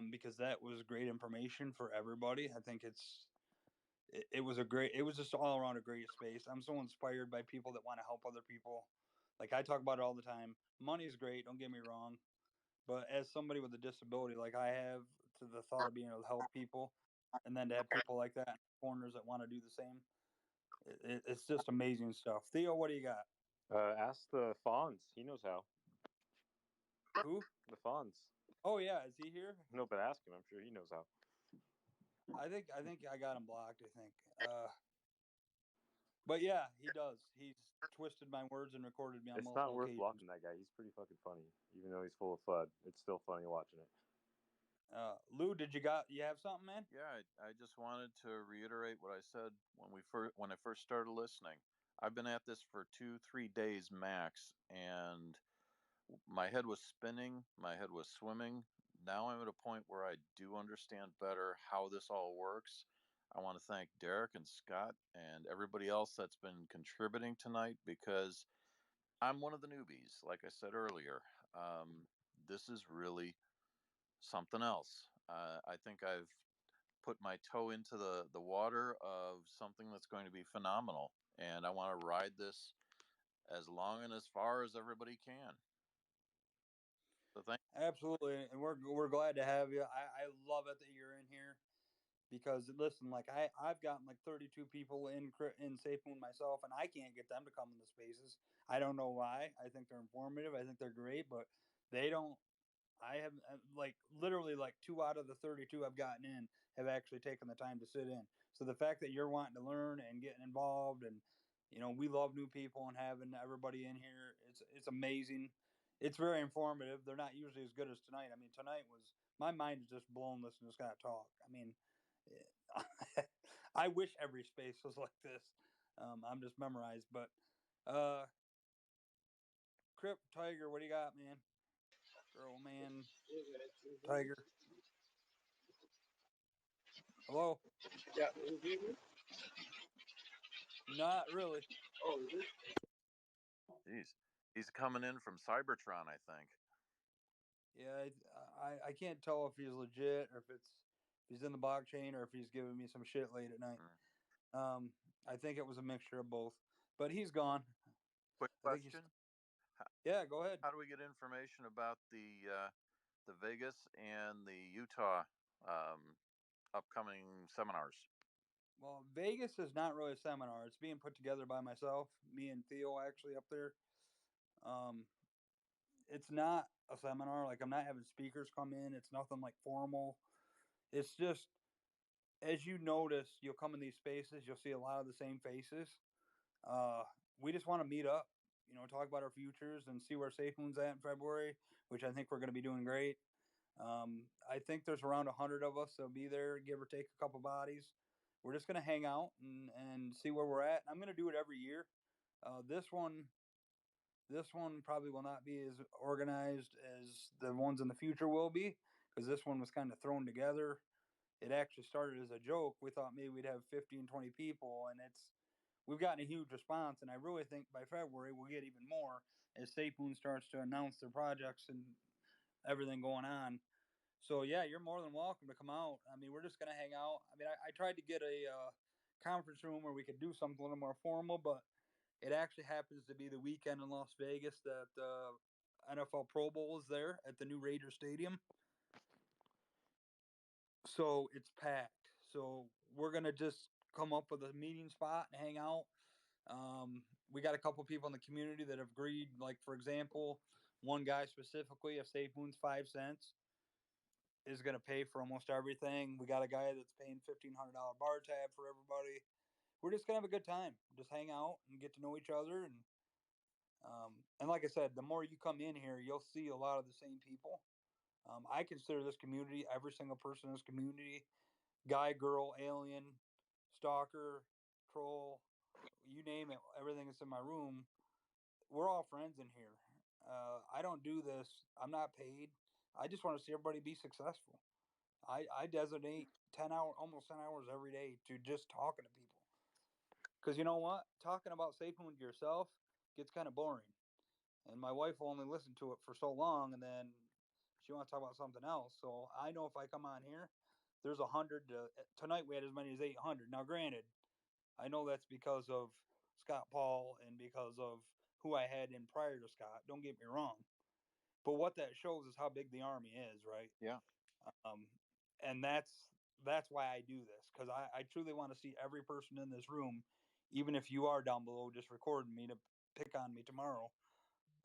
because that was great information for everybody. I think it was a great, it was just all around a great space. I'm so inspired by people that want to help other people. Like I talk about it all the time. Money's great, don't get me wrong, but as somebody with a disability like I have, to the thought of being able to help people, and then to have people like that in corners that want to do the same, it's just amazing stuff. Theo, what do you got? Ask the Fonz. He knows how. Who? The Fonz. Oh yeah, is he here? No, but ask him. I'm sure he knows how. I think I got him blocked. I think. But yeah, he does. He's twisted my words and recorded me on It's not multiple worth occasions. blocking that guy. He's pretty fucking funny, even though he's full of FUD. It's still funny watching it. Lou, you have something, man? Yeah, I just wanted to reiterate what I said when I first started listening. I've been at this for 2-3 days max, and my head was spinning, my head was swimming. Now I'm at a point where I do understand better how this all works. I want to thank Derek and Scott and everybody else that's been contributing tonight, because I'm one of the newbies. Like I said earlier, this is really something else. I think I've put my toe into the water of something that's going to be phenomenal, and I want to ride this as long and as far as everybody can. So thank. Absolutely, and we're glad to have you. I love it that you're in here, because listen, like I've gotten like 32 people in SafeMoon myself, and I can't get them to come in the spaces. I don't know why. I think they're informative. I think they're great, but they don't. I have like literally like 2 out of the 32 I've gotten in have actually taken the time to sit in. So the fact that you're wanting to learn and getting involved, and we love new people and having everybody in here, it's amazing. It's very informative. They're not usually as good as tonight. I mean, tonight was, my mind is just blown listening to this guy talk. I mean, I wish every space was like this. I'm just memorized, but Crip Tiger, what do you got, man? Girl, man, Tiger. Hello? Yeah. Not really. Oh, is it? Jeez, he's coming in from Cybertron, I think. Yeah, I can't tell if he's legit or if he's in the blockchain or if he's giving me some shit late at night. I think it was a mixture of both, but he's gone. Quick I think he's. question: Yeah, go ahead. How do we get information about the Vegas and the Utah upcoming seminars? Well, Vegas is not really a seminar. It's being put together by myself, me and Theo actually up there. Um, it's not a seminar. Like I'm not having speakers come in. It's nothing like formal. It's just, as you notice, you'll come in these spaces, you'll see a lot of the same faces. Uh, we just want to meet up, talk about our futures and see where SafeMoon's at in February, which I think we're going to be doing great. I think there's around 100 of us that'll be there, give or take a couple bodies. We're just going to hang out and see where we're at. I'm going to do it every year. This one probably will not be as organized as the ones in the future will be, because this one was kind of thrown together. It actually started as a joke. We thought maybe we'd have 15, 20 people, and we've gotten a huge response, and I really think by February we'll get even more as SafeMoon starts to announce their projects and everything going on. So yeah, you're more than welcome to come out. I mean, we're just gonna hang out. I mean, I tried to get a conference room where we could do something a little more formal, but it actually happens to be the weekend in Las Vegas that NFL Pro Bowl is there at the new Raider Stadium. So it's packed. So we're gonna just come up with a meeting spot and hang out. We got a couple people in the community that have agreed. Like for example, one guy specifically, if SafeMoon's 5 cents, is going to pay for almost everything. We got a guy that's paying $1,500 bar tab for everybody. We're just going to have a good time, just hang out and get to know each other. And like I said, the more you come in here, you'll see a lot of the same people. I consider this community, every single person in this community, guy, girl, alien, stalker, troll, you name it, everything that's in my room, we're all friends in here. I don't do this. I'm not paid. I just want to see everybody be successful. I designate almost 10 hours every day to just talking to people. Because you know what? Talking about SafeMoon to yourself gets kind of boring. And my wife will only listen to it for so long, and then she wants to talk about something else. So I know if I come on here, there's 100. Tonight we had as many as 800. Now, granted, I know that's because of Scott Paul and because of who I had in prior to Scott. Don't get me wrong. But what that shows is how big the army is, right? Yeah. Um, and that's why I do this, because I truly want to see every person in this room, even if you are down below just recording me to pick on me tomorrow.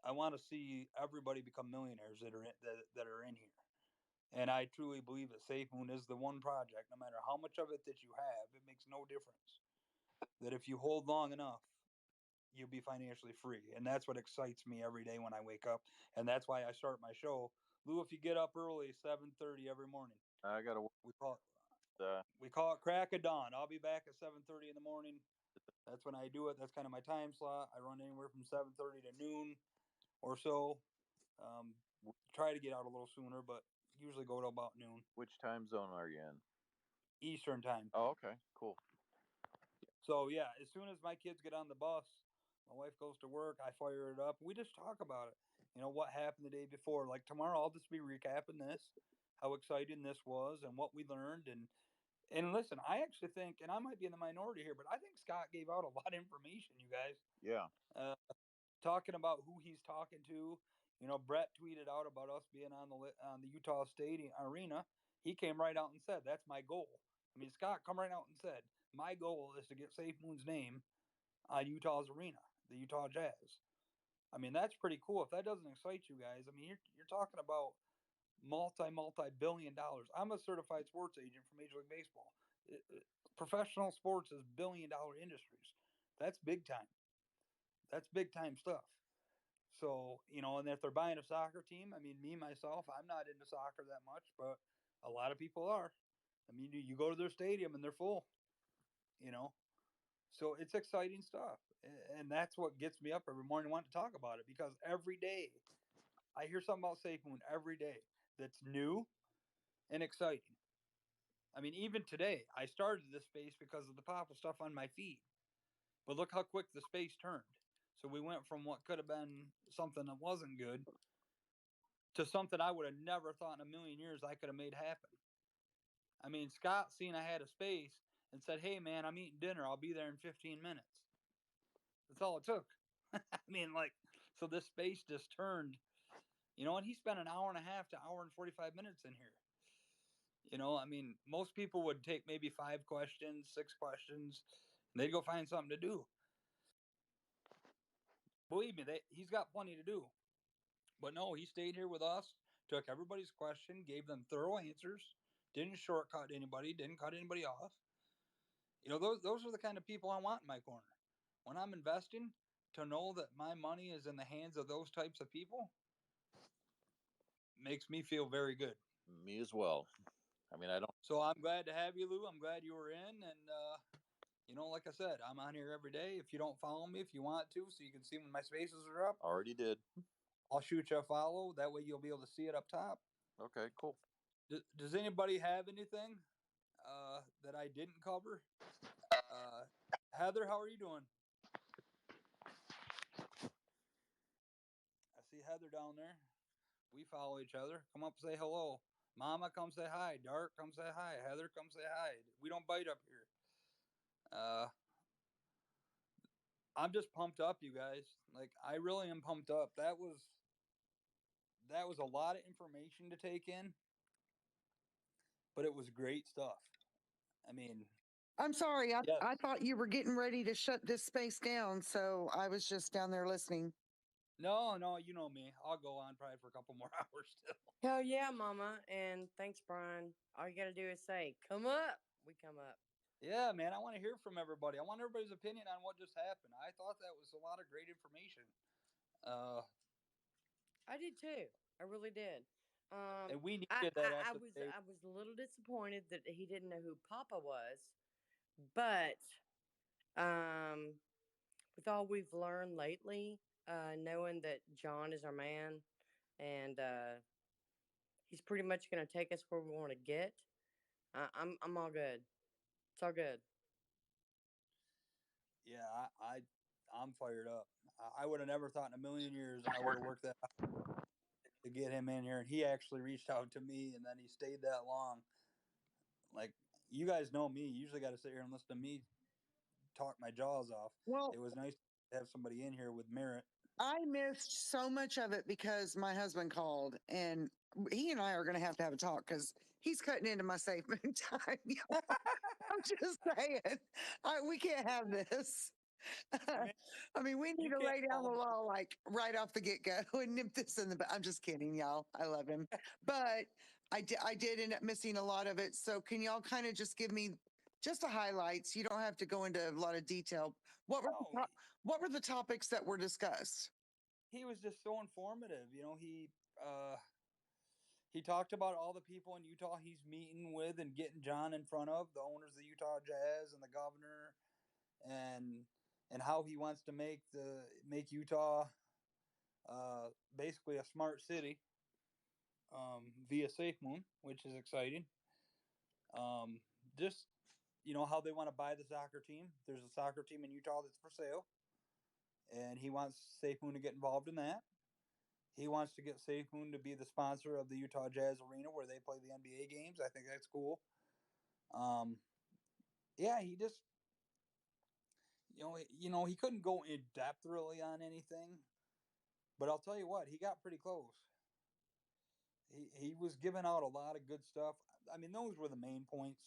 I want to see everybody become millionaires that are in here. And I truly believe that SafeMoon is the one project, no matter how much of it that you have, it makes no difference. That if you hold long enough, you'll be financially free. And that's what excites me every day when I wake up. And that's why I start my show. Lou, if you get up early, 7:30 every morning. I got to. We call it crack of dawn. I'll be back at 7:30 in the morning. That's when I do it. That's kind of my time slot. I run anywhere from 7:30 to noon or so. Try to get out a little sooner, but usually go to about noon. Which time zone are you in? Eastern time. Oh, okay, cool. So yeah, as soon as my kids get on the bus, my wife goes to work, I fire it up. We just talk about it. You know, what happened the day before. Like tomorrow I'll just be recapping this, how exciting this was and what we learned. And listen, I actually think, and I might be in the minority here, but I think Scott gave out a lot of information, you guys. Yeah. Talking about who he's talking to. You know, Brett tweeted out about us being on the Utah Stadium Arena. He came right out and said, "That's my goal." I mean, Scott come right out and said, "My goal is to get SafeMoon's name on Utah's arena, the Utah Jazz." I mean, that's pretty cool. If that doesn't excite you guys, I mean, you're talking about multi-billion dollars. I'm a certified sports agent for Major League Baseball. Professional sports is billion-dollar industries. That's big time. That's big time stuff. So, you know, and if they're buying a soccer team, I mean, me, myself, I'm not into soccer that much, but a lot of people are. I mean, you go to their stadium and they're full, you know? So it's exciting stuff. And that's what gets me up every morning wanting to talk about it, because every day I hear something about SafeMoon every day that's new and exciting. I mean, even today, I started this space because of the pop of stuff on my feed. But look how quick the space turned. So we went from what could have been something that wasn't good to something I would have never thought in a million years I could have made happen. I mean, Scott seen I had a space and said, "Hey, man, I'm eating dinner. I'll be there in 15 minutes." That's all it took. I mean, like, so this space just turned, you know, and he spent an hour and a half to hour and 45 minutes in here. You know, I mean, most people would take maybe 5 questions, 6 questions, and they'd go find something to do. Believe me, he's got plenty to do. But no, he stayed here with us, took everybody's question, gave them thorough answers, didn't shortcut anybody, didn't cut anybody off. You know, those are the kind of people I want in my corner. When I'm investing, to know that my money is in the hands of those types of people makes me feel very good. Me as well. I mean, I don't. So I'm glad to have you, Lou. I'm glad you were in. And, you know, like I said, I'm on here every day. If you don't follow me, if you want to, so you can see when my spaces are up, Already did. I'll shoot you a follow. That way you'll be able to see it up top. Okay, cool. Does anybody have anything that I didn't cover? Heather, how are you doing? I see Heather down there. We follow each other. Come up, say hello. Mama, come say hi. Dark, come say hi. Heather, come say hi. We don't bite up here. I'm just pumped up, you guys. Like, I really am pumped up. That was a lot of information to take in, but it was great stuff. I mean, I'm sorry. yes. I thought you were getting ready to shut this space down, so I was just down there listening. No, you know me. I'll go on probably for a couple more hours still. Hell yeah, Mama. And thanks, Brian. All you got to do is say, come up. We come up. Yeah, man, I want to hear from everybody. I want everybody's opinion on what just happened. I thought that was a lot of great information. I did too. I really did. And we needed that after the day. I was a little disappointed that he didn't know who Papa was, but um, with all we've learned lately, knowing that John is our man, and he's pretty much going to take us where we want to get. I'm all good. It's all good. Yeah, I'm fired up. I would have never thought in a million years I would have worked that out to get him in here, and he actually reached out to me, and then he stayed that long. Like, you guys know me. You usually got to sit here and listen to me talk my jaws off. Well, It was nice to have somebody in here with merit. I missed so much of it because my husband called, and he and I are going to have a talk because he's cutting into my SafeMoon time. I'm just saying, we can't have this. I mean, we need to lay down the law like right off the get go and nip this in the butt. I'm just kidding, y'all. I love him, but I did end up missing a lot of it. So can y'all kind of just give me just the highlights? You don't have to go into a lot of detail. What were the topics that were discussed? He was just so informative. You know, he talked about all the people in Utah he's meeting with and getting John in front of, the owners of the Utah Jazz and the governor, and how he wants to make Utah basically a smart city via SafeMoon, which is exciting. Just how they want to buy the soccer team. There's a soccer team in Utah that's for sale, and he wants SafeMoon to get involved in that. He wants to get SafeMoon to be the sponsor of the Utah Jazz Arena where they play the NBA games. I think that's cool. Yeah, he just he couldn't go in depth really on anything, but I'll tell you what, he got pretty close. He was giving out a lot of good stuff. I mean, those were the main points.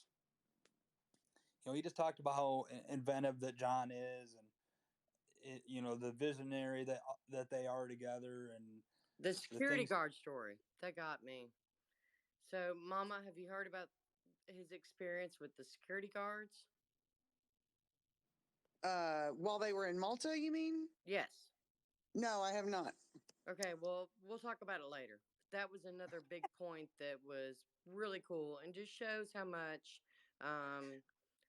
He just talked about how inventive that John is, and the visionary that they are together, and the security guard story that got me. So, Mama, have you heard about his experience with the security guards? While they were in Malta, you mean? Yes. No, I have not. Okay, well, we'll talk about it later. That was another big point that was really cool and just shows how much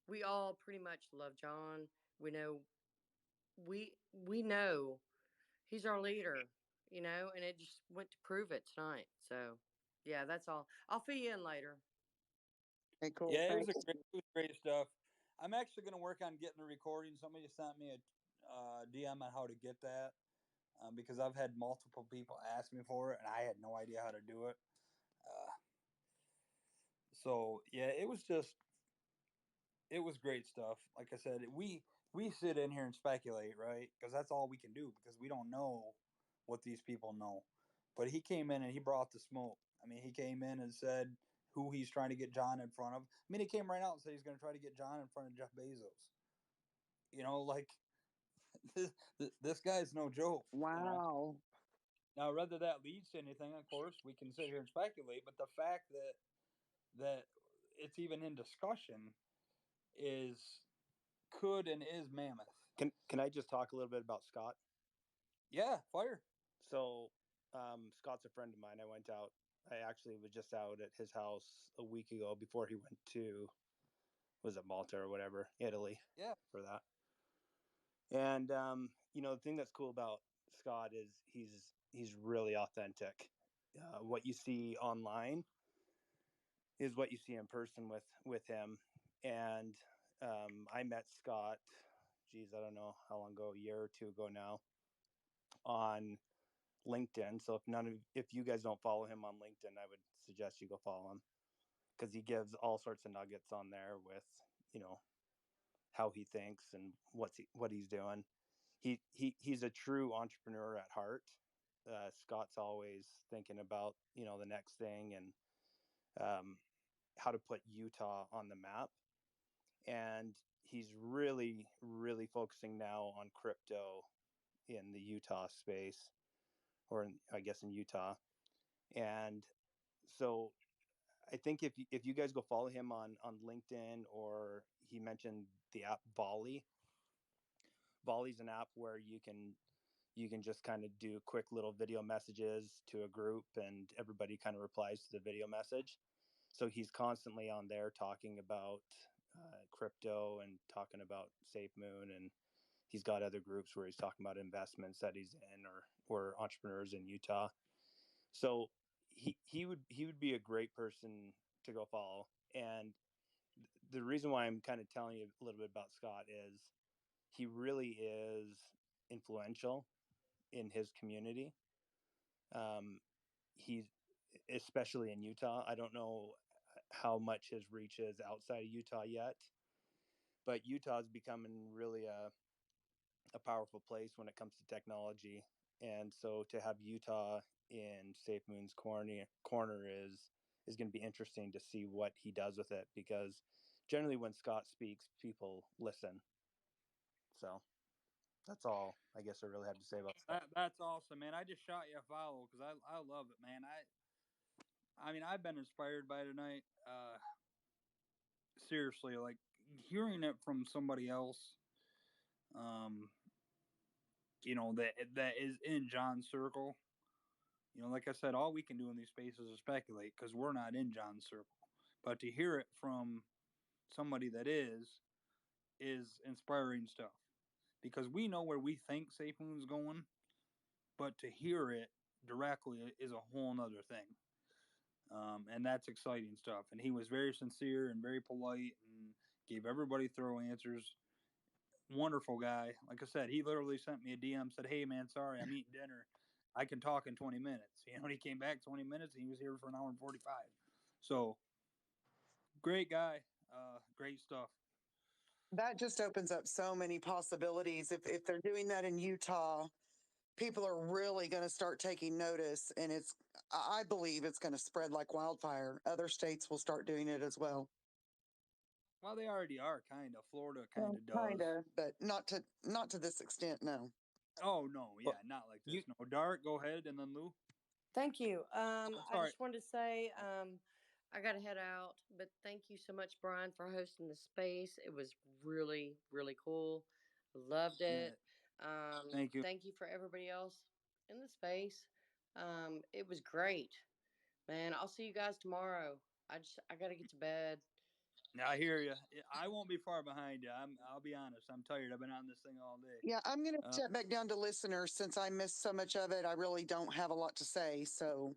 we all pretty much love John. We know we know he's our leader, and it just went to prove it tonight. So, yeah, that's all. I'll fill you in later. Okay, cool. Yeah, it was great stuff. I'm actually going to work on getting the recording. Somebody sent me a DM on how to get that because I've had multiple people ask me for it, and I had no idea how to do it. So yeah, it was great stuff. Like I said, we sit in here and speculate, right? Because that's all we can do because we don't know what these people know. But he came in and he brought the smoke. I mean, he came in and said who he's trying to get John in front of. I mean, he came right out and said he's going to try to get John in front of Jeff Bezos. Like this guy's no joke. Wow. Now, whether that leads to anything, of course, we can sit here and speculate. But the fact that it's even in discussion could and is mammoth. Can I just talk a little bit about Scott? Yeah, fire. So Scott's a friend of mine. I actually was just out at his house a week ago before he went to, was it Malta or whatever, Italy? Yeah. For that. And the thing that's cool about Scott is he's really authentic. What you see online is what you see in person with him. And I met Scott, I don't know how long ago, a year or two ago now, on LinkedIn. So if you guys don't follow him on LinkedIn, I would suggest you go follow him because he gives all sorts of nuggets on there with how he thinks and what he's doing. He's a true entrepreneur at heart. Scott's always thinking about the next thing and how to put Utah on the map. And he's really, really focusing now on crypto in the Utah space, or I guess in Utah. And So I think if you guys go follow him on LinkedIn, or he mentioned the app Volley. Volley's an app where you can just kind of do quick little video messages to a group, and everybody kind of replies to the video message. So he's constantly on there talking about crypto and talking about SafeMoon, and he's got other groups where he's talking about investments that he's in, or entrepreneurs in Utah. So he would be a great person to go follow. And the reason why I'm kind of telling you a little bit about Scott is he really is influential in his community. He's especially in Utah. I don't know how much his reach is outside of Utah yet, but Utah is becoming really a powerful place when it comes to technology. And so to have Utah in SafeMoon's corner is going to be interesting to see what he does with it, because generally when Scott speaks, people listen. So that's all I guess I really have to say about Scott. That's awesome, man. I just shot you a follow because I love it, man. I mean, I've been inspired by tonight. Seriously, like hearing it from somebody else, um, that is in John's circle. Like I said, all we can do in these spaces is speculate because we're not in John's circle. But to hear it from somebody that is inspiring stuff, because we know where we think SafeMoon's going, but to hear it directly is a whole nother thing. And that's exciting stuff. And he was very sincere and very polite and gave everybody thorough answers. Wonderful guy. Like I said, he literally sent me a DM, said, "Hey man, sorry, I'm eating dinner. I can talk in 20 minutes." He came back 20 minutes and he was here for an hour and 45. So great guy. Great stuff. That just opens up so many possibilities. If they're doing that in Utah, people are really going to start taking notice, and I believe it's going to spread like wildfire. Other states will start doing it as well. Well, they already are, kind of. Florida kind Well, of does. kind of, but not to this extent. No. Oh no, yeah, Well, not like this. No, Dart, go ahead, and then Lou. Thank you. I Sorry. just wanted to say I got to head out, but thank you so much, Brian, for hosting the space. It was really, really cool. Loved Yeah, it. thank you. Thank you for everybody else in the space. It was great, man. I'll see you guys tomorrow. I got to get to bed. I hear you. I won't be far behind you. I'll be honest. I'm tired. I've been on this thing all day. Yeah, I'm going to step back down to listeners since I missed so much of it. I really don't have a lot to say. So,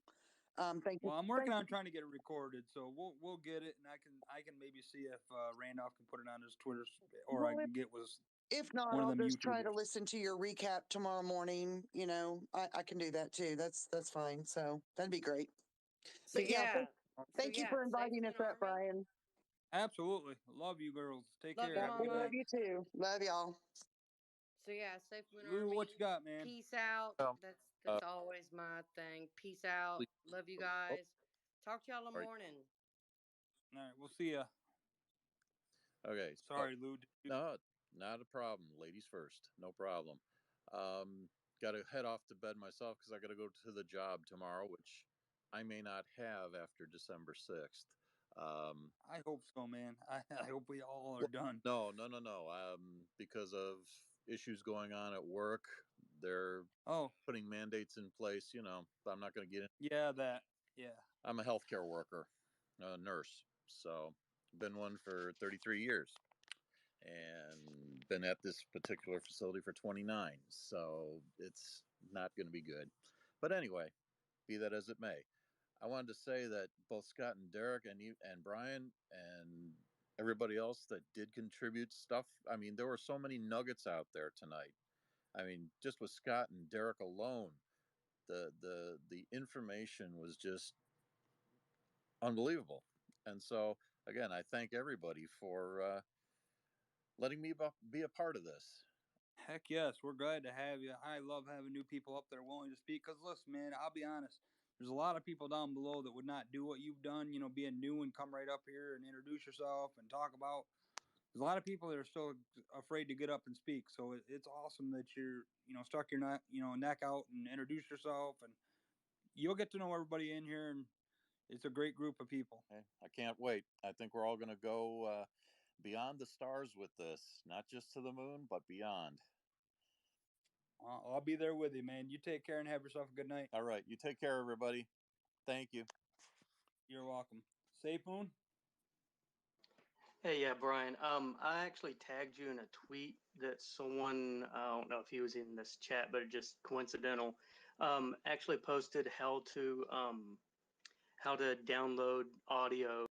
thank you. Well, I'm working on trying to get it recorded, so we'll get it, and I can maybe see if Randolph can put it on his Twitter, or I Well, can get with if not, one of I'll them just try to YouTubers. listen to your recap tomorrow morning. I can do that too. That's fine. So that'd be great. So But yeah, yeah, thank you for Safe inviting us Moon up, Army. Brian. Absolutely, love you girls. Take Love care. you, Yeah, Have a we good Mama. love night. you too. Love y'all. So yeah, Safe Moon Lou, what Army. you got, man? Peace out. Um, That's always my thing. Peace out. Love you oh, guys. Talk to y'all in the sorry. morning. All right, we'll see ya. Okay, so Sorry, Lou. No, not a problem. Ladies first, no problem. Got to head off to bed myself because I got to go to the job tomorrow, which I may not have after December 6th. I hope so, man. I hope we all are Well, done. no, no, no, no. Because of issues going on at work, they're Oh, putting mandates in place. I'm not going to get in. yeah, that. Yeah. I'm a healthcare worker, a nurse. So, been one for 33 years and been at this particular facility for 29. So, it's not going to be good. But anyway, be that as it may, I wanted to say that both Scott and Derek and you and Brian and everybody else that did contribute stuff. I mean, there were so many nuggets out there tonight. I mean, just with Scott and Derek alone, the information was just unbelievable. And so, again, I thank everybody for letting me be a part of this. Heck yes, we're glad to have you. I love having new people up there willing to speak. Cause listen, man, I'll be honest. There's a lot of people down below that would not do what you've done. Being new and come right up here and introduce yourself and talk about. There's a lot of people that are still afraid to get up and speak. So it's awesome that you're, stuck your neck, neck out and introduce yourself, and you'll get to know everybody in here. And It's a great group of people. Okay. I can't wait. I think we're all going to go beyond the stars with this, not just to the moon, but beyond. I'll be there with you, man. You take care and have yourself a good night. All right. You take care, everybody. Thank you. You're welcome. SAFEMOON? Hey, yeah, Brian. I actually tagged you in a tweet that someone, I don't know if he was in this chat, but it just coincidental, actually posted how to download audio